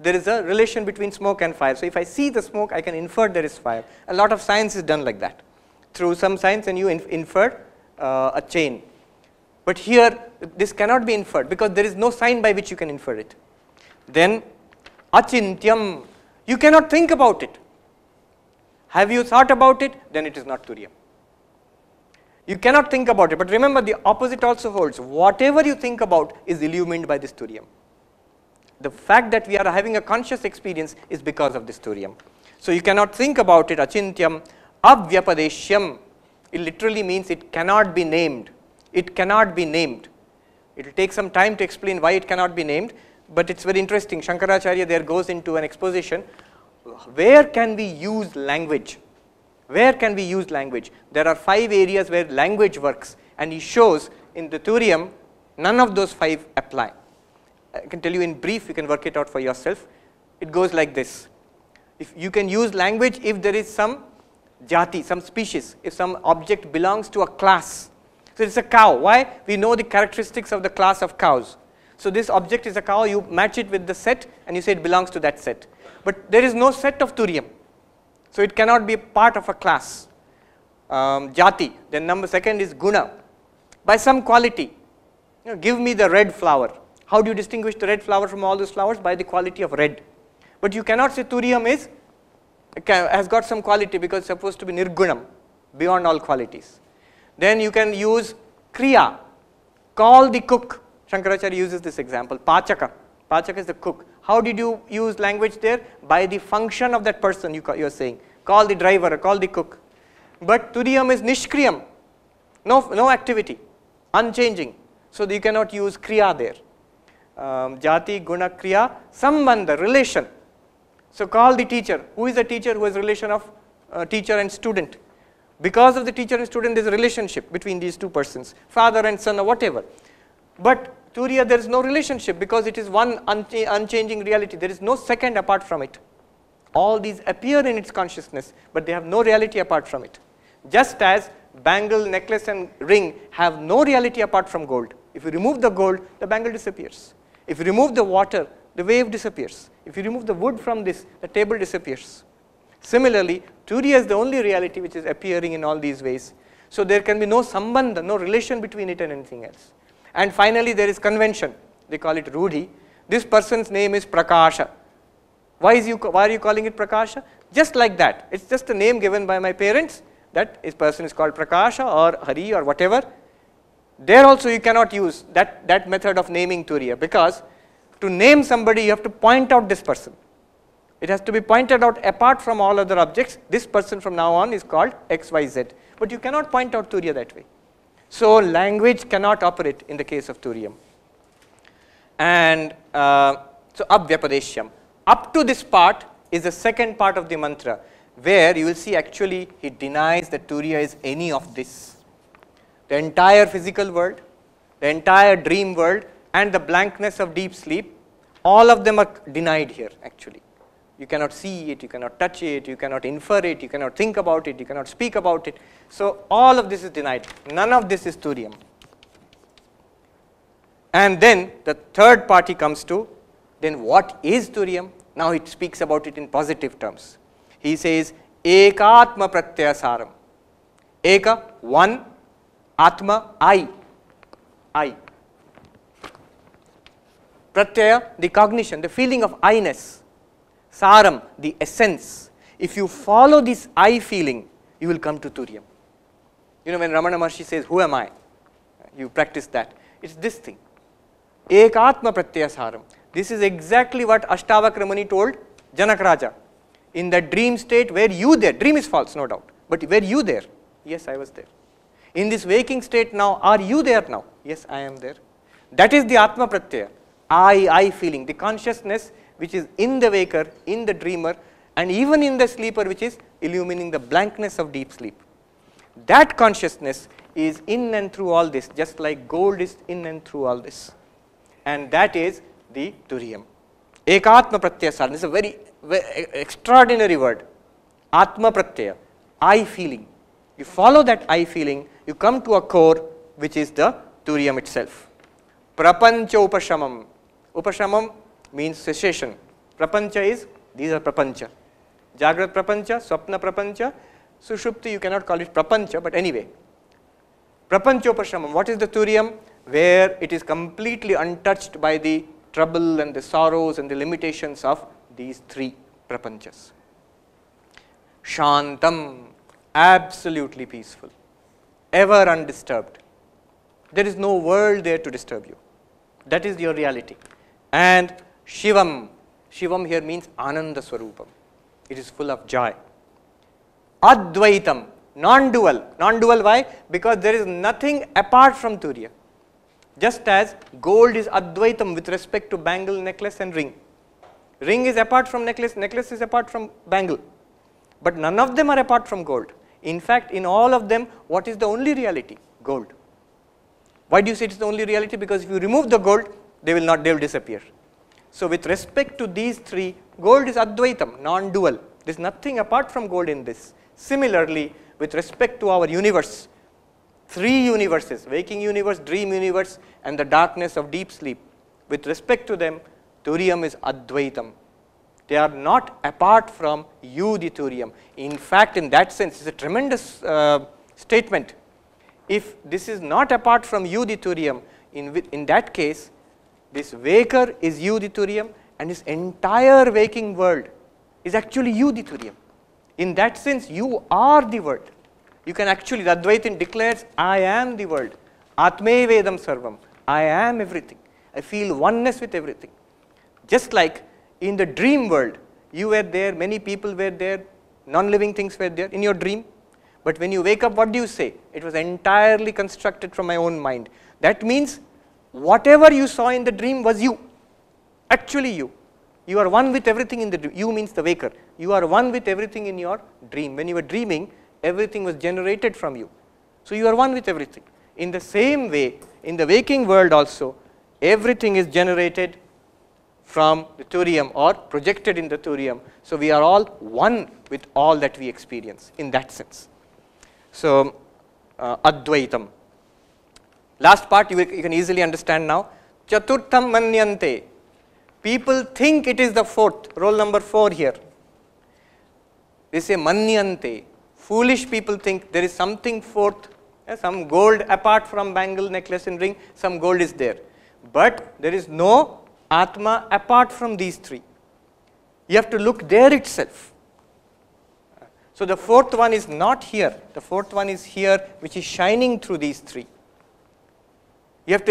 There is a relation between smoke and fire. So if I see the smoke, I can infer there is fire. A lot of science is done like that. Through some science, and you infer a chain. But here, this cannot be inferred because there is no sign by which you can infer it. Then, Achintyam. You cannot think about it. Have you thought about it? Then it is not Turiyam. You cannot think about it. But remember, the opposite also holds. Whatever you think about is illumined by this Turiyam. The fact that we are having a conscious experience is because of this Turiyam. So you cannot think about it. Achintyam. Avyapadeshyam. It literally means it cannot be named. It cannot be named. It will take some time to explain why it cannot be named. But it's very interesting. Shankaracharya there goes into an exposition. Where can we use language? Where can we use language? There are 5 areas where language works. And he shows in the Turiyam, none of those 5 apply. I can tell you in brief, you can work it out for yourself. It goes like this. If you can use language if there is some jati, some species, if some object belongs to a class. So it's a cow. Why? We know the characteristics of the class of cows. So this object is a cow, you match it with the set and you say it belongs to that set. But there is no set of Turiyam. So it cannot be a part of a class. Jati. Then second is guna. By some quality. Give me the red flower. How do you distinguish the red flower from all those flowers? By the quality of red. But you cannot say Turiyam has got some quality because it's supposed to be nirgunam, beyond all qualities. Then you can use kriya. Call the cook. Shankaracharya uses this example. Pachaka. Pachaka is the cook. How did you use language there? By the function of that person you are saying. Call the driver, call the cook. But Turiyam is nishkriyam. No activity. Unchanging. So you cannot use kriya there. Jati, guna, kriya, sambandha, relation. So call the teacher. Who is the teacher? Who is a relation of teacher and student? Because of the teacher and student, there is a relationship between these two persons. Father and son or whatever. But Turiya, there is no relationship because it is one unchanging reality. There is no second apart from it. All these appear in its consciousness, but they have no reality apart from it. Just as bangle, necklace and ring have no reality apart from gold. If you remove the gold, the bangle disappears. If you remove the water, the wave disappears. If you remove the wood from this, the table disappears. Similarly, Turiya is the only reality which is appearing in all these ways. So there can be no sambandha, no relation between it and anything else. And finally, there is convention. They call it Rudhi. This person's name is Prakasha. Why are you calling it Prakasha? Just like that. It's just a name given by my parents. That this person is called Prakasha or Hari or whatever. There also you cannot use that method of naming Turiya, because to name somebody you have to point out this person. It has to be pointed out apart from all other objects. This person from now on is called XYZ. But you cannot point out Turiya that way. So language cannot operate in the case of Turiyam. And so Abhyapadeshyam. Up to this part is the second part of the mantra, where you will see actually he denies that Turiya is any of this. The entire physical world, the entire dream world, and the blankness of deep sleep, all of them are denied here actually. You cannot see it, you cannot touch it, you cannot infer it, you cannot think about it, you cannot speak about it. So all of this is denied. None of this is Turiyam. And then the third part he comes to, then what is Turiyam? Now he speaks about it in positive terms. He says, Ekatma Pratyasaram. Eka, one, Atma, I. Pratyaya, the cognition, the feeling of I-ness. Saram, the essence. If you follow this I feeling, you will come to Turiyam. You know, when Ramana Maharshi says, who am I? You practice that. It's this thing. Ekatma Pratyasaram. This is exactly what Ashtavakra Muni told Janak Raja. In that dream state where you there, dream is false, no doubt. But were you there? Yes, I was there. In this waking state now, are you there now? Yes, I am there. That is the Atma Pratyaya. I feeling, the consciousness which is in the waker, in the dreamer, and even in the sleeper, which is illumining the blankness of deep sleep. That consciousness is in and through all this, just like gold is in and through all this. And that is the turiya. Ekatma pratyaya sadhana is a very extraordinary word. Atma pratyaya, I feeling. You follow that I feeling, you come to a core which is the turiyam itself. Prapancha upashamam. Upashamam means cessation. Prapancha is, these are prapancha. Jagrat prapancha, swapna prapancha, sushupti you cannot call it prapancha, but anyway. Prapancha upashamam, what is the turiyam? Where it is completely untouched by the trouble and the sorrows and the limitations of these three prapanchas. Shantam, absolutely peaceful, ever undisturbed. There is no world there to disturb you. That is your reality. And Shivam, Shivam here means Ananda Swarupam. It is full of joy. Advaitam, non-dual. Non-dual why? Because there is nothing apart from Turiya. Just as gold is Advaitam with respect to bangle, necklace and ring. Ring is apart from necklace, necklace is apart from bangle. But none of them are apart from gold. In fact, in all of them, what is the only reality? Gold. Why do you say it is the only reality? Because if you remove the gold, they will disappear. So with respect to these three, gold is Advaitam, non-dual. There is nothing apart from gold in this. Similarly, with respect to our universe, three universes, waking universe, dream universe and the darkness of deep sleep. With respect to them, Turiyam is Advaitam. They are not apart from you, the Turiyam. In fact, in that sense, it's a tremendous statement. If this is not apart from you, the Turiyam, in that case, this waker is you, the Turiyam, and this entire waking world is actually you, the Turiyam. In that sense, you are the world. You can actually, the Advaitin declares, I am the world. Atme Vedam Sarvam. I am everything. I feel oneness with everything. Just like in the dream world, you were there, many people were there, non-living things were there in your dream. But when you wake up, what do you say? It was entirely constructed from my own mind. That means whatever you saw in the dream was you. Actually you. You are one with everything in the dream. You means the waker. You are one with everything in your dream. When you were dreaming, everything was generated from you. So you are one with everything. In the same way, in the waking world also, everything is generated from the Turiyam or projected in the Turiyam. So we are all one with all that we experience in that sense. So Advaitam. Last part you can easily understand now. Chaturtham manyante. People think it is the fourth, roll number 4 here. They say manyante. Foolish people think there is something fourth, some gold apart from bangle, necklace and ring, some gold is there. But there is no Atma apart from these three. You have to look there itself. So the fourth one is not here. The fourth one is here, which is shining through these three. You have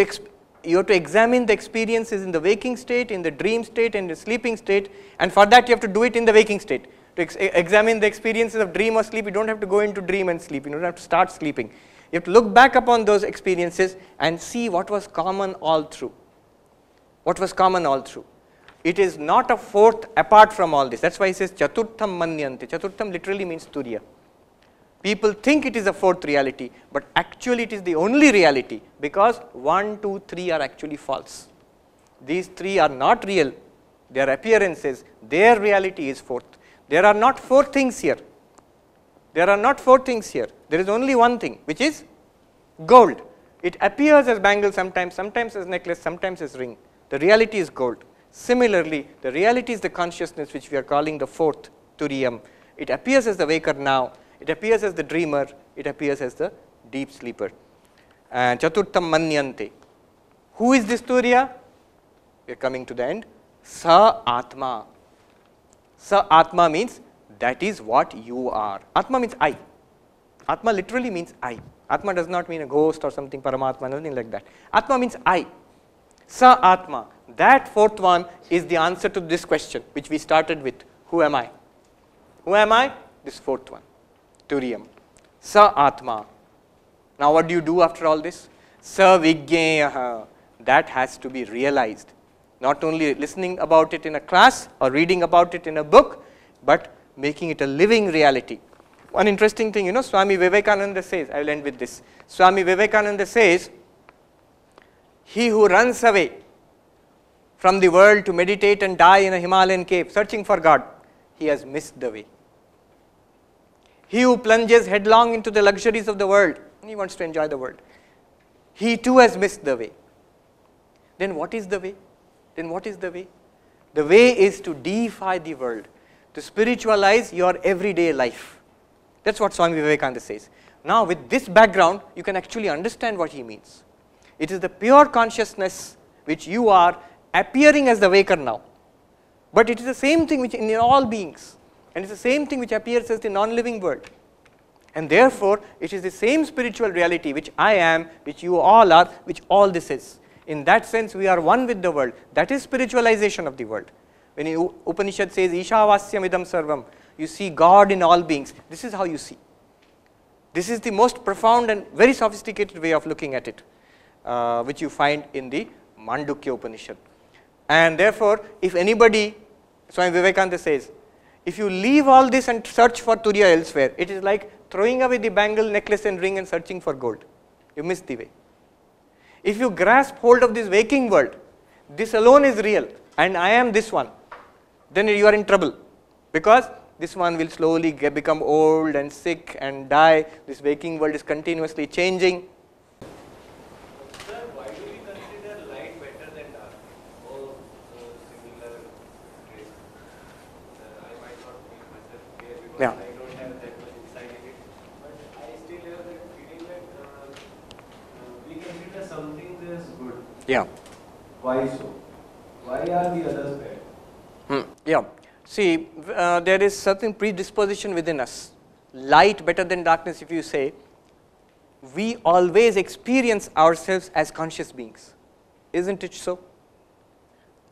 to examine the experiences in the waking state, in the dream state, and the sleeping state, and for that you have to do it in the waking state. To examine the experiences of dream or sleep, you don't have to go into dream and sleep. You don't have to start sleeping. You have to look back upon those experiences and see what was common all through. What was common all through. It is not a fourth apart from all this. That's why he says Chaturtham manyante. Chaturtham literally means Turiya. People think it is a fourth reality, but actually it is the only reality because 1, 2, 3 are actually false. These three are not real. They are appearances. Their reality is fourth. There are not 4 things here. There are not 4 things here. There is only one thing, which is gold. It appears as bangle sometimes, sometimes as necklace, sometimes as ring. The reality is gold. Similarly, the reality is the consciousness which we are calling the fourth Turiyam. It appears as the waker now. It appears as the dreamer. It appears as the deep sleeper. And Chaturtham manyante. Who is this Turiya? We are coming to the end. Sa Atma. Sa Atma means that is what you are. Atma means I. Atma literally means I. Atma does not mean a ghost or something, Paramatma, nothing like that. Atma means I. Sa Atma. That fourth one is the answer to this question, which we started with. Who am I? Who am I? This fourth one. Turiyam. Sa Atma. Now what do you do after all this? Sa Vijñeyaha. That has to be realized. Not only listening about it in a class or reading about it in a book, but making it a living reality. One interesting thing, Swami Vivekananda says, I will end with this. Swami Vivekananda says, he who runs away from the world to meditate and die in a Himalayan cave, searching for God, he has missed the way. He who plunges headlong into the luxuries of the world, he wants to enjoy the world, he too has missed the way. Then what is the way? Then what is the way? The way is to deify the world, to spiritualize your everyday life. That's what Swami Vivekananda says. Now with this background, you can actually understand what he means. It is the pure consciousness which you are appearing as the waker now. But it is the same thing which in all beings, and it is the same thing which appears as the non-living world. And therefore, it is the same spiritual reality which I am, which you all are, which all this is. In that sense, we are one with the world. That is spiritualization of the world. When Upanishad says, Ishavasyam idam sarvam, you see God in all beings. This is how you see. This is the most profound and very sophisticated way of looking at it, which you find in the Mandukya Upanishad. And therefore, if anybody, Swami Vivekananda says, if you leave all this and search for Turiya elsewhere, it is like throwing away the bangle, necklace and ring and searching for gold. You miss the way. If you grasp hold of this waking world, this alone is real and I am this one, then you are in trouble, because this one will slowly become old and sick and die. This waking world is continuously changing.
Sir, why do we consider light better than dark? Oh, similar case. I might not be myself here because
Yeah.
I don't have that much insight in it. But I still have that feeling that we consider some things as good.
Yeah.
Why so? Why are the others bad?
Yeah. See, there is certain predisposition within us. Light better than darkness, if you say, we always experience ourselves as conscious beings. Isn't it so?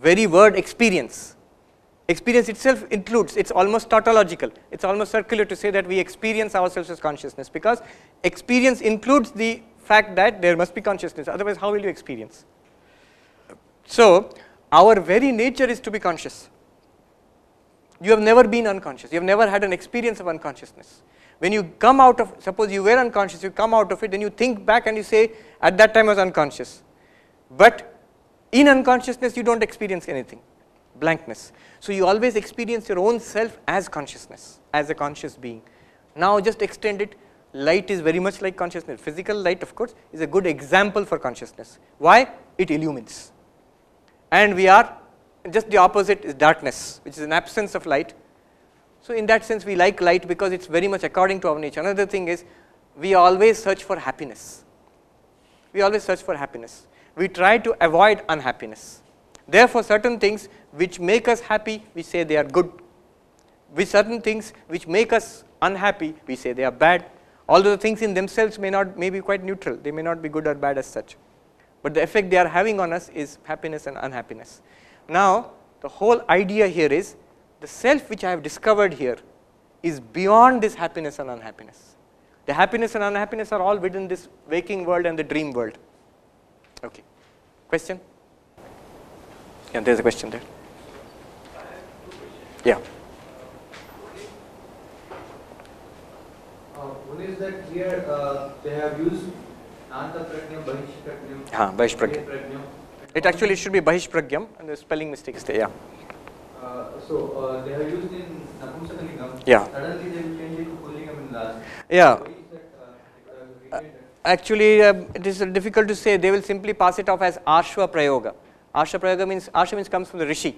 Very word experience. Experience itself includes, it's almost tautological. It's almost circular to say that we experience ourselves as consciousness, because experience includes the fact that there must be consciousness. Otherwise, how will you experience? So, our very nature is to be conscious. You have never been unconscious. You have never had an experience of unconsciousness. When you come out of, suppose you were unconscious, you come out of it, then you think back and you say, at that time I was unconscious. But in unconsciousness, you don't experience anything, blankness. So you always experience your own self as consciousness, as a conscious being. Now just extend it. Light is very much like consciousness. Physical light, of course, is a good example for consciousness. Why? It illumines. And we are, just the opposite is darkness, which is an absence of light. So in that sense, we like light because it's very much according to our nature. Another thing is, we always search for happiness. We always search for happiness. We try to avoid unhappiness. Therefore, certain things which make us happy, we say they are good. With certain things which make us unhappy, we say they are bad. Although the things in themselves may be quite neutral. They may not be good or bad as such. But the effect they are having on us is happiness and unhappiness. Now, the whole idea here is, the self which I have discovered here is beyond this happiness and unhappiness. The happiness and unhappiness are all within this waking world and the dream world. Okay. Question? Yeah, there's a question there.
I have two questions.
Yeah.
One is that here they have used Nanta Prajnam, Bahish Prajnam.
Bahish Prajnam. It actually should be Bahish Pragyam, and the spelling mistake is there, yeah.
So they have used in Napumsakalingam.
Yeah.
Suddenly they will change it to Pullingam in last.
Yeah.
Why is that
Actually, it is difficult to say. They will simply pass it off as Ashva Prayoga. Ashva Prayoga means, Ashva means comes from the Rishi.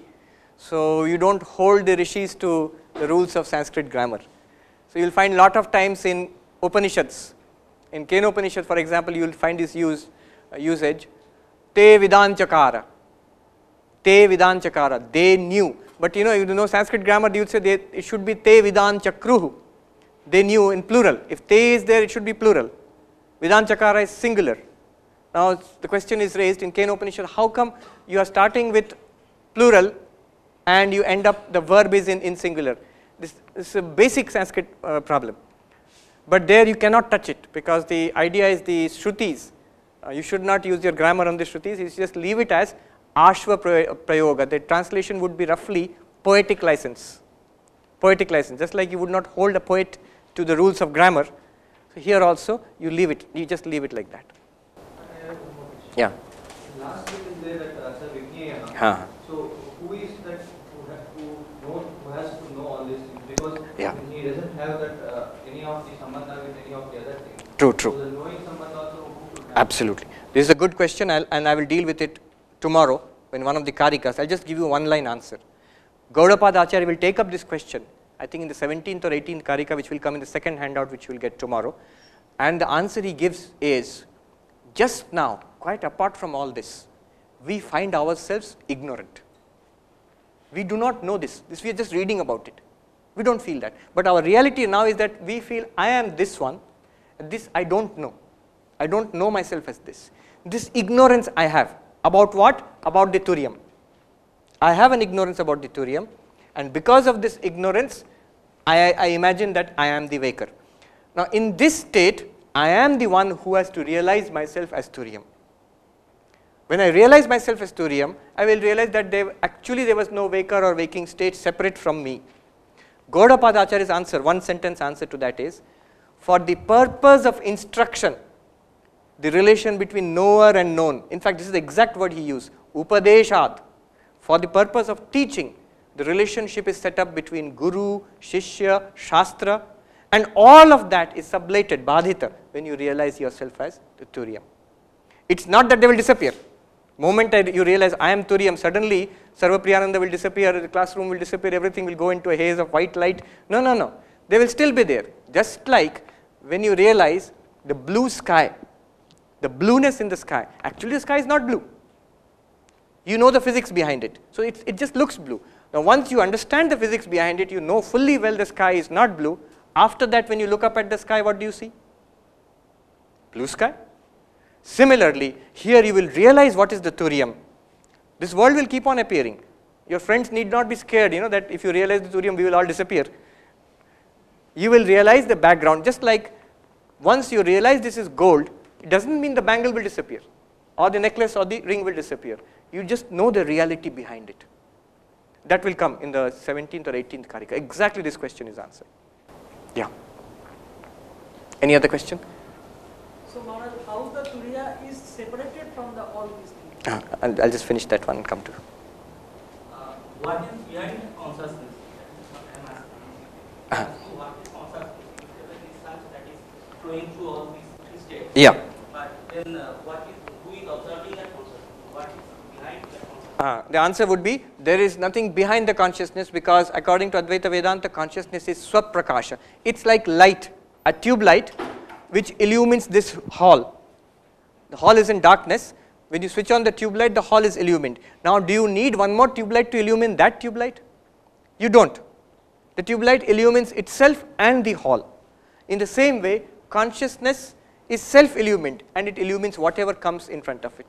So you don't hold the Rishis to the rules of Sanskrit grammar. So you will find lot of times in Upanishads, in Kena Upanishad for example, you will find this usage, Te Vidanchakara. Te Vidanchakara, they knew. But you know Sanskrit grammar, you would say it should be Te Vidanchakruhu. They knew in plural. If Te is there, it should be plural. Vidanchakara is singular. Now the question is raised in Kena Upanishad, how come you are starting with plural and you end up, the verb is in singular? This is a basic Sanskrit problem. But there you cannot touch it, because the idea is the Shrutis. You should not use your grammar on the Shrutis, you just leave it as Ashva Prayoga. The translation would be roughly poetic license. Poetic license, just like you would not hold a poet to the rules of grammar. So here also you leave it, you just leave it like that.
I have one more question.
Yeah.
Last week is there that Sir Vigneya.
Huh.
who is that who has to know all these things? Because
Yeah.
he doesn't have that any of the sambandha with any of the other things.
True, true.
So the knowing sambandha also who should have?
Absolutely. This is a good question, and I will deal with it tomorrow in one of the karikas. I'll just give you one line answer. Gaudapada Acharya will take up this question, I think in the 17th or 18th karika, which will come in the second handout, which you will get tomorrow. And the answer he gives is, just now, quite apart from all this, we find ourselves ignorant. We do not know this. We are just reading about it. We don't feel that. But our reality now is that we feel, I am this one, this I don't know. I don't know myself as this. This ignorance I have. About what? About the Turiya. I have an ignorance about the Turiya, and because of this ignorance, I imagine that I am the waker. Now in this state, I am the one who has to realize myself as Turiya. When I realize myself as Turiya, I will realize that actually there was no waker or waking state separate from me. Gaudapada Acharya's answer, one sentence answer to that is, for the purpose of instruction, the relation between knower and known, in fact this is the exact word he used, upadeshat, for the purpose of teaching, the relationship is set up between guru, shishya, shastra, and all of that is sublated, badhita, when you realize yourself as the Turiya. It's not that they will disappear. Moment you realize I am Turiya, suddenly Sarvapriyananda will disappear, the classroom will disappear, everything will go into a haze of white light. No, no, no. They will still be there. Just like when you realize the blue sky, the blueness in the sky. Actually the sky is not blue. You know the physics behind it. So it just looks blue. Now once you understand the physics behind it, you know fully well the sky is not blue. After that when you look up at the sky, what do you see? Blue sky. Similarly, here you will realize what is the Turiya. This world will keep on appearing. Your friends need not be scared, that if you realize the Turiya, we will all disappear. You will realize the background, just like once you realize this is gold, it doesn't mean the bangle will disappear, or the necklace or the ring will disappear. You just know the reality behind it. That will come in the 17th or 18th karika. Exactly this question is answered. Yeah. Any other question?
So Maharaj, how the Turiya is separated from all these things?
I'll just finish that one and come to.
What is behind consciousness? I'm asking. What is consciousness? If it is such that is flowing through all these three states.
Yeah.
But then who is observing that consciousness? What is behind that consciousness?
The answer would be, there is nothing behind the consciousness, because according to Advaita Vedanta, consciousness is swaprakasha. It's like light, a tube light which illumines this hall. The hall is in darkness. When you switch on the tube light, the hall is illumined. Now do you need one more tube light to illumine that tube light? You don't. The tube light illumines itself and the hall. In the same way, consciousness is self-illumined, and it illumines whatever comes in front of it.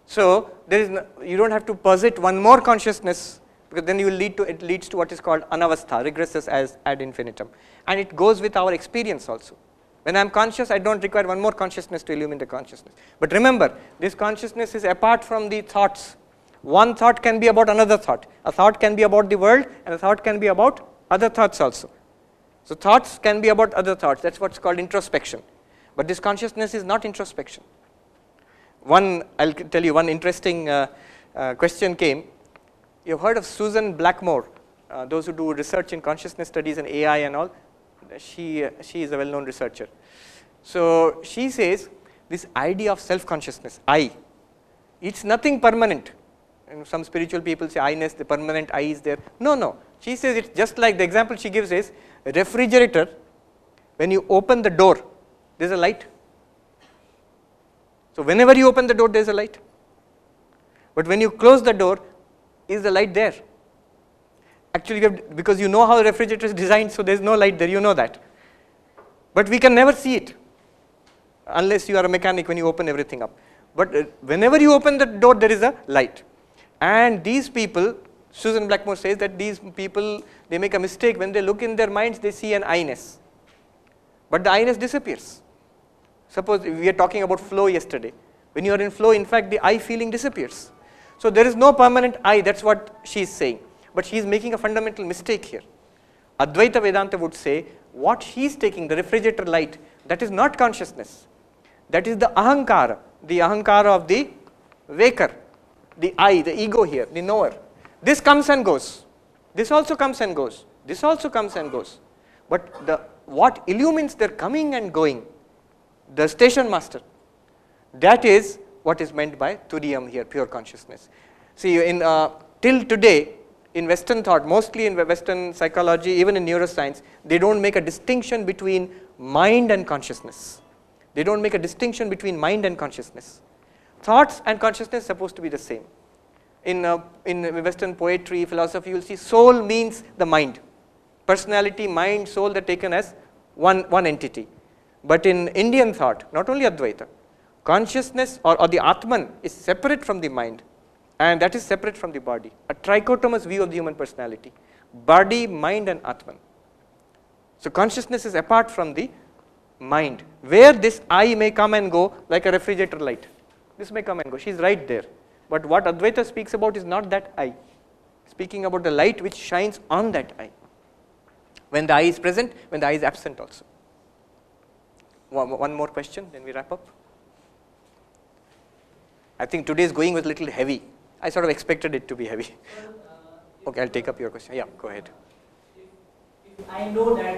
So there is you don't have to posit one more consciousness, because then you will it leads to what is called anavastha, regresses as ad infinitum, and it goes with our experience also. When I am conscious, I don't require one more consciousness to illumine the consciousness. But remember, this consciousness is apart from the thoughts. One thought can be about another thought. A thought can be about the world, and a thought can be about other thoughts also. So thoughts can be about other thoughts. That's what's called introspection. But this consciousness is not introspection. I'll tell you one interesting question came. You've heard of Susan Blackmore, those who do research in consciousness studies and AI and all. She is a well-known researcher. So she says this idea of self-consciousness, I, it's nothing permanent. And some spiritual people say I-ness, the permanent I is there. No, no. She says it's just like the example she gives is a refrigerator. When you open the door, there's a light. So whenever you open the door, there's a light. But when you close the door, is the light there? Actually, because you know how the refrigerator is designed, so there's no light there, you know that. But we can never see it, unless you are a mechanic when you open everything up. But whenever you open the door, there is a light. And these people, Susan Blackmore says that these people, they make a mistake. When they look in their minds, they see an I-ness. But the I-ness disappears. Suppose we are talking about flow yesterday. When you are in flow, in fact, the I feeling disappears. So there is no permanent I, that's what she is saying. But she is making a fundamental mistake here. Advaita Vedanta would say, what she is taking, the refrigerator light, that is not consciousness. That is the ahankara of the waker. the I, the ego here, the knower. This comes and goes. This also comes and goes. This also comes and goes. But what illumines their coming and going, the station master, that is what is meant by Turiyam here, pure consciousness. See, till today, in Western thought, mostly in Western psychology, even in neuroscience, they don't make a distinction between mind and consciousness. They don't make a distinction between mind and consciousness. Thoughts and consciousness are supposed to be the same. In Western poetry, philosophy, you will see soul means the mind. Personality, mind, soul, they are taken as one entity. But in Indian thought, not only Advaita, consciousness or the Atman is separate from the mind, and that is separate from the body. A trichotomous view of the human personality. Body, mind and Atman. So consciousness is apart from the mind, where this I may come and go like a refrigerator light. This may come and go, she is right there. But what Advaita speaks about is not that I. Speaking about the light which shines on that I. When the I is present, when the I is absent also. One more question, then we wrap up. I think today's going was a little heavy. I sort of expected it to be heavy. Okay, I'll take up your question. Yeah, go ahead.
If I know that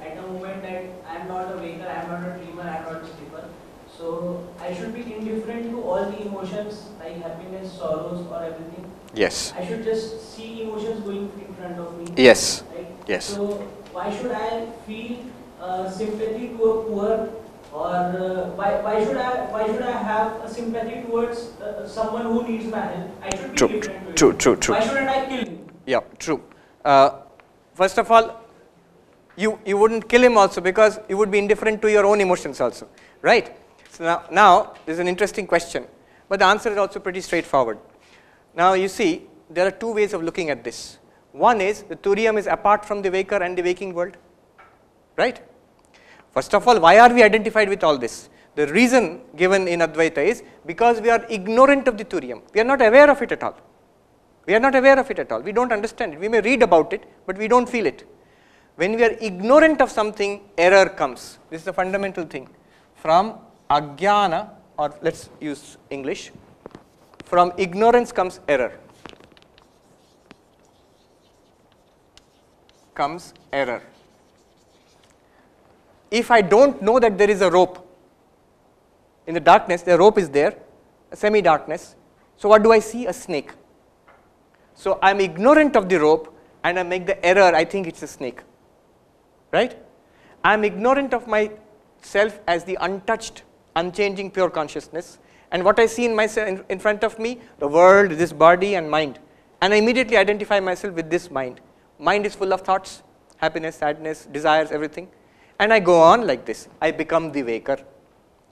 at the moment that I am not a waker, I am not a dreamer, I am not a sleeper, so I should be indifferent to all the emotions like happiness, sorrows or everything.
Yes.
I should just see emotions going in front of me.
Yes.
Right?
Yes.
So why should I feel sympathy to a poor, or why should I have a sympathy towards someone who needs my help? I should be indifferent to it.
True.
Why shouldn't I kill him?
Yeah, true. First of all, you wouldn't kill him also because you would be indifferent to your own emotions also, right? So now this is an interesting question, but the answer is also pretty straightforward. Now you see, there are two ways of looking at this. One is the Turiyam is apart from the waker and the waking world, right? First of all, why are we identified with all this? The reason given in Advaita is because we are ignorant of the Turiyam. We are not aware of it at all. We are not aware of it at all. We don't understand it. We may read about it, but we don't feel it. When we are ignorant of something, error comes. This is the fundamental thing. From ajnana, or let's use English, from ignorance comes error. Comes error. If I don't know that there is a rope, in the darkness, the rope is there, semi-darkness, so what do I see? A snake. So I am ignorant of the rope and I make the error, I think it's a snake, right? I am ignorant of myself as the untouched, unchanging pure consciousness, and what I see in myself in front of me, the world, this body and mind, and I immediately identify myself with this mind. Mind is full of thoughts, happiness, sadness, desires, everything, and I go on like this. I become the waker.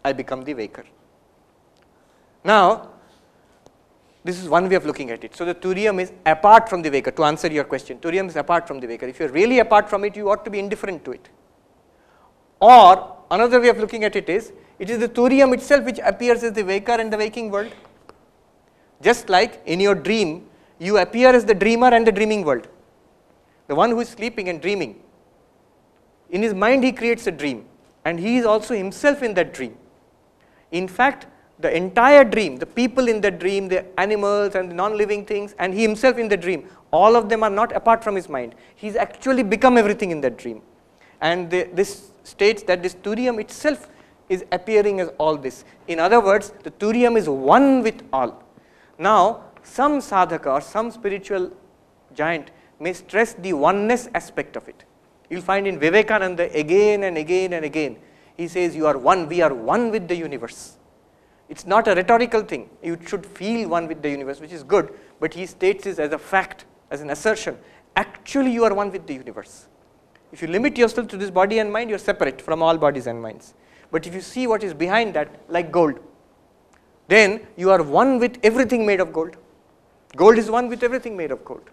I become the waker. Now, this is one way of looking at it. So the Turiyam is apart from the waker. To answer your question, Turiyam is apart from the waker. If you are really apart from it, you ought to be indifferent to it. Or another way of looking at it is the Turiyam itself which appears as the waker and the waking world. Just like in your dream, you appear as the dreamer and the dreaming world. The one who is sleeping and dreaming. In his mind he creates a dream and he is also himself in that dream. In fact, the entire dream, the people in the dream, the animals and the non-living things, and he himself in the dream, all of them are not apart from his mind. He's actually become everything in that dream. And this states that this Turiyam itself is appearing as all this. In other words, the Turiyam is one with all. Now, some sadhaka or some spiritual giant may stress the oneness aspect of it. You'll find in Vivekananda again and again and again, he says, you are one, we are one with the universe. It's not a rhetorical thing. You should feel one with the universe, which is good, but he states this as a fact, as an assertion. Actually, you are one with the universe. If you limit yourself to this body and mind, you are separate from all bodies and minds. But if you see what is behind that, like gold, then you are one with everything made of gold. Gold is one with everything made of gold.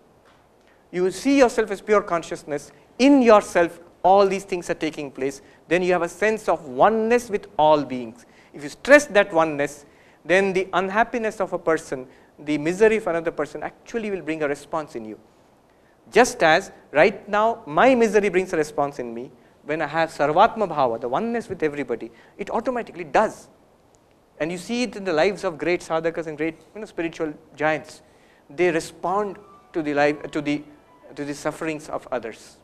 You see yourself as pure consciousness. In yourself, all these things are taking place. Then you have a sense of oneness with all beings. If you stress that oneness, then the unhappiness of a person, the misery of another person actually will bring a response in you. Just as right now my misery brings a response in me, when I have Sarvatma Bhava, the oneness with everybody, it automatically does. And you see it in the lives of great sadhakas and great spiritual giants. They respond to the life, to the sufferings of others.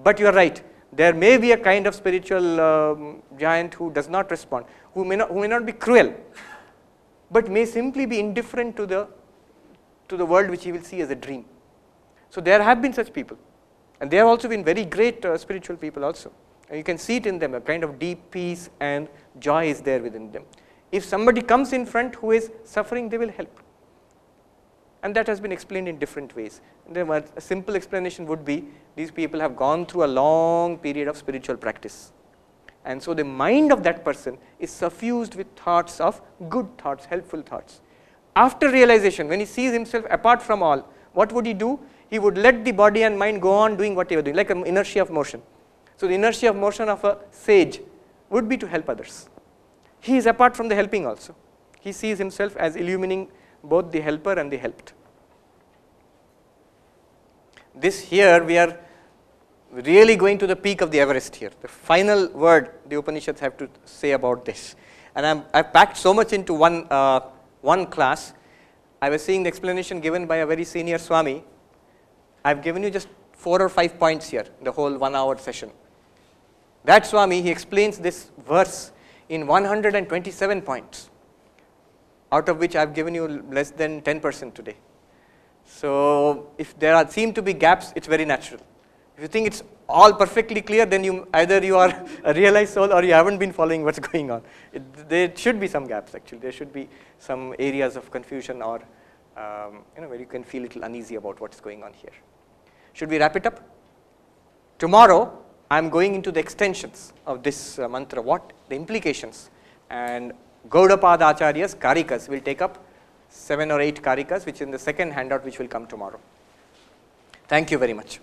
But you are right. There may be a kind of spiritual giant who does not respond, who may not be cruel, but may simply be indifferent to the world which he will see as a dream. So there have been such people, and they have also been very great spiritual people also. And you can see it in them, a kind of deep peace and joy is there within them. If somebody comes in front who is suffering, they will help. And that has been explained in different ways. A simple explanation would be, these people have gone through a long period of spiritual practice. And so the mind of that person is suffused with thoughts of good thoughts, helpful thoughts. After realization, when he sees himself apart from all, what would he do? He would let the body and mind go on doing what they were doing, like an inertia of motion. So the inertia of motion of a sage would be to help others. He is apart from the helping also. He sees himself as illumining both the helper and the helped. This here, we are really going to the peak of the Everest here. The final word the Upanishads have to say about this. And I've packed so much into one class. I was seeing the explanation given by a very senior Swami. I've given you just 4 or 5 points here, the whole 1 hour session. That Swami, he explains this verse in 127 points, out of which I've given you less than 10% today. So if there seem to be gaps, it's very natural. If you think it's all perfectly clear, then either you are a realized soul or you haven't been following what's going on. There should be some gaps actually. There should be some areas of confusion or where you can feel a little uneasy about what's going on here. Should we wrap it up? Tomorrow, I'm going into the extensions of this mantra, what the implications, and Gaudapada Acharya's Karikas will take up 7 or 8 Karikas, which is in the second handout which will come tomorrow. Thank you very much.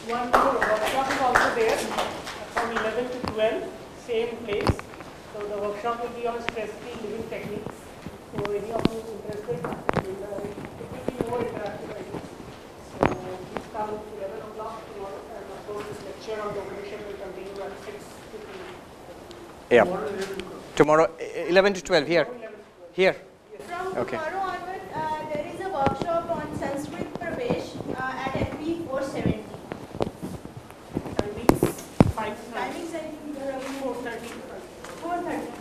One more workshop is also there from 11 to 12, same place. So the workshop will be on stress-free living techniques. So any of you interested, it will be more interactive, I think. So please come 11 o'clock tomorrow, and of course this lecture on the Upanishad will continue at 6:15.
Yeah. Tomorrow 11 to 12 here. Here.
From
Okay.
tomorrow onward, there is a workshop on Sanskrit Pravesh at FP 470.
Timings, 5:30.
Timings I think
4:30.
4:30.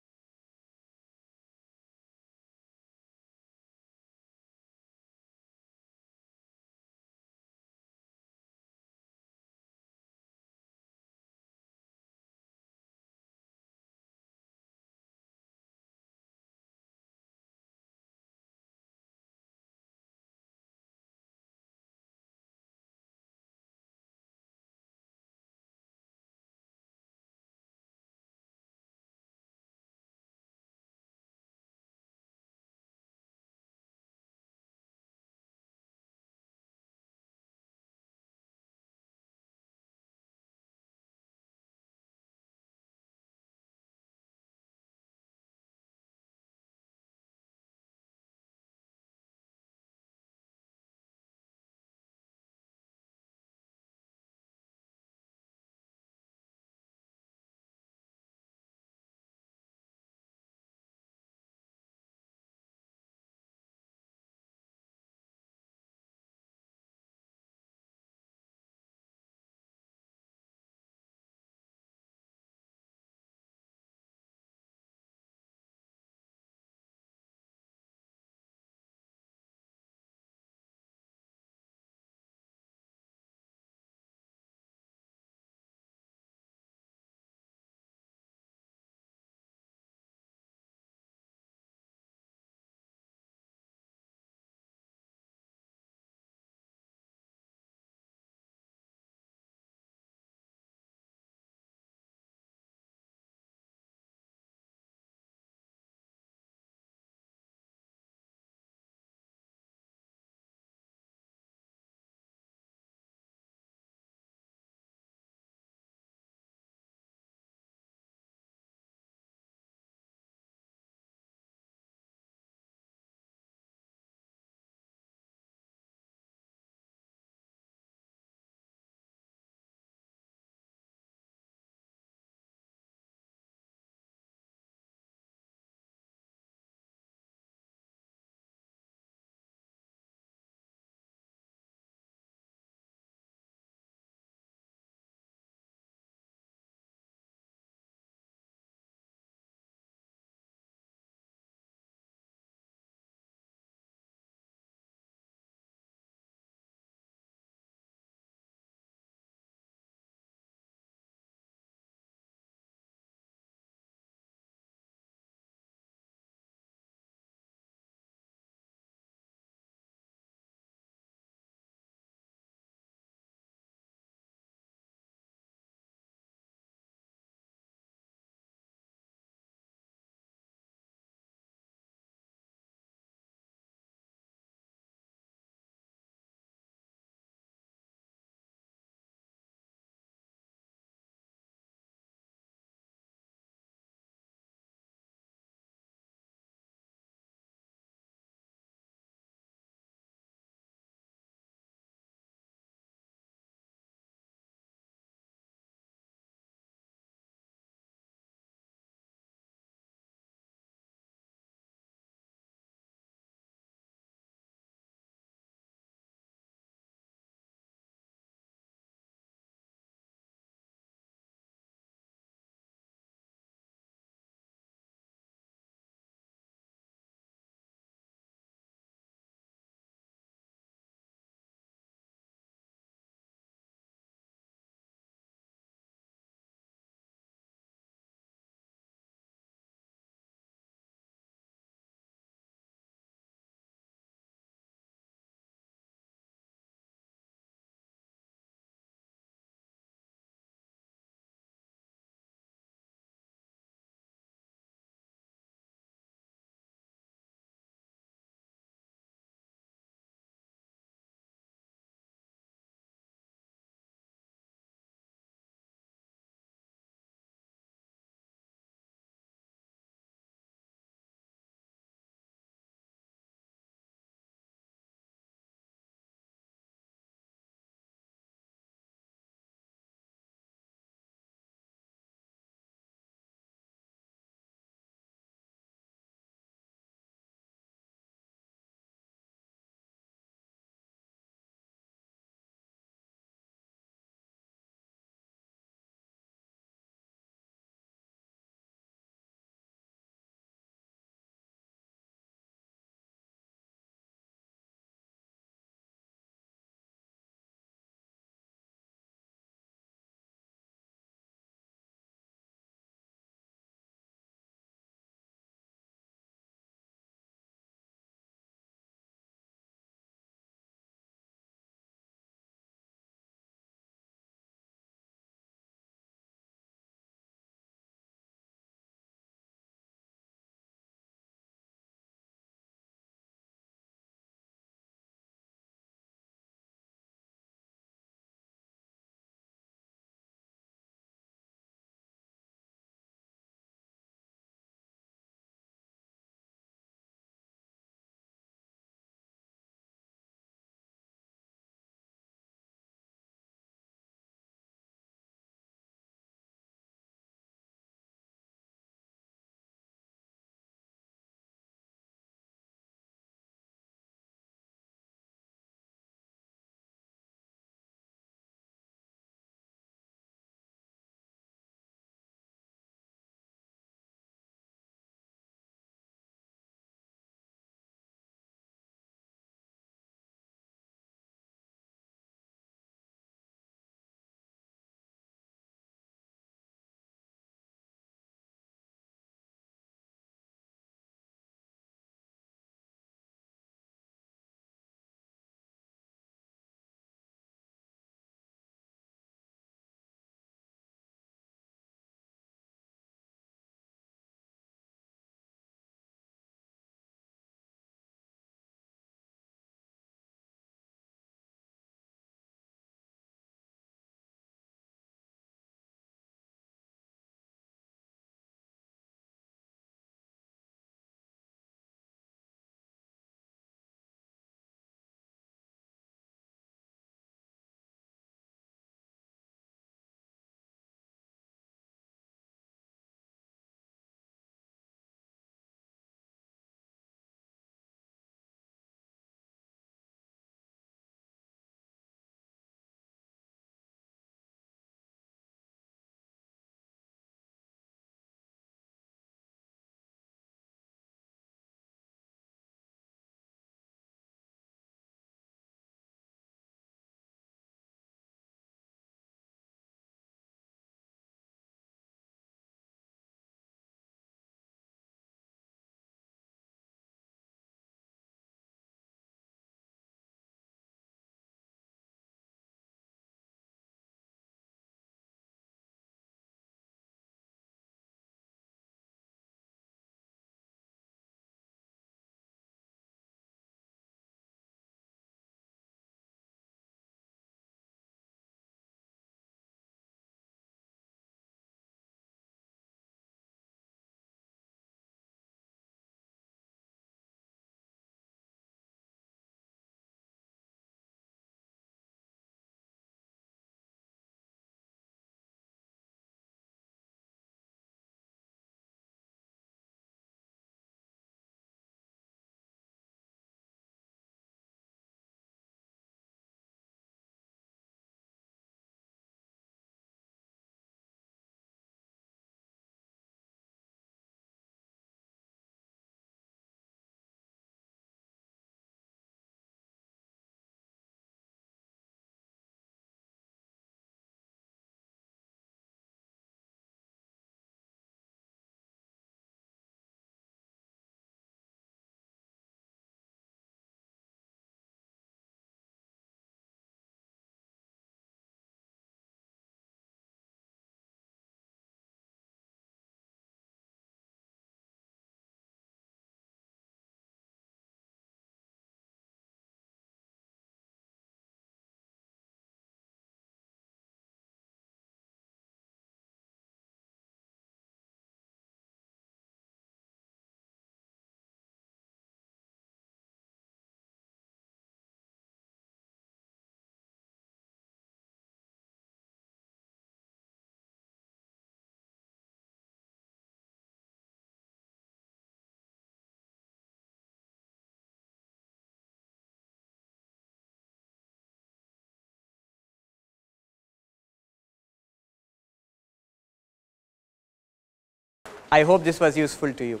I hope this was useful to you.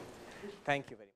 Thank you very much.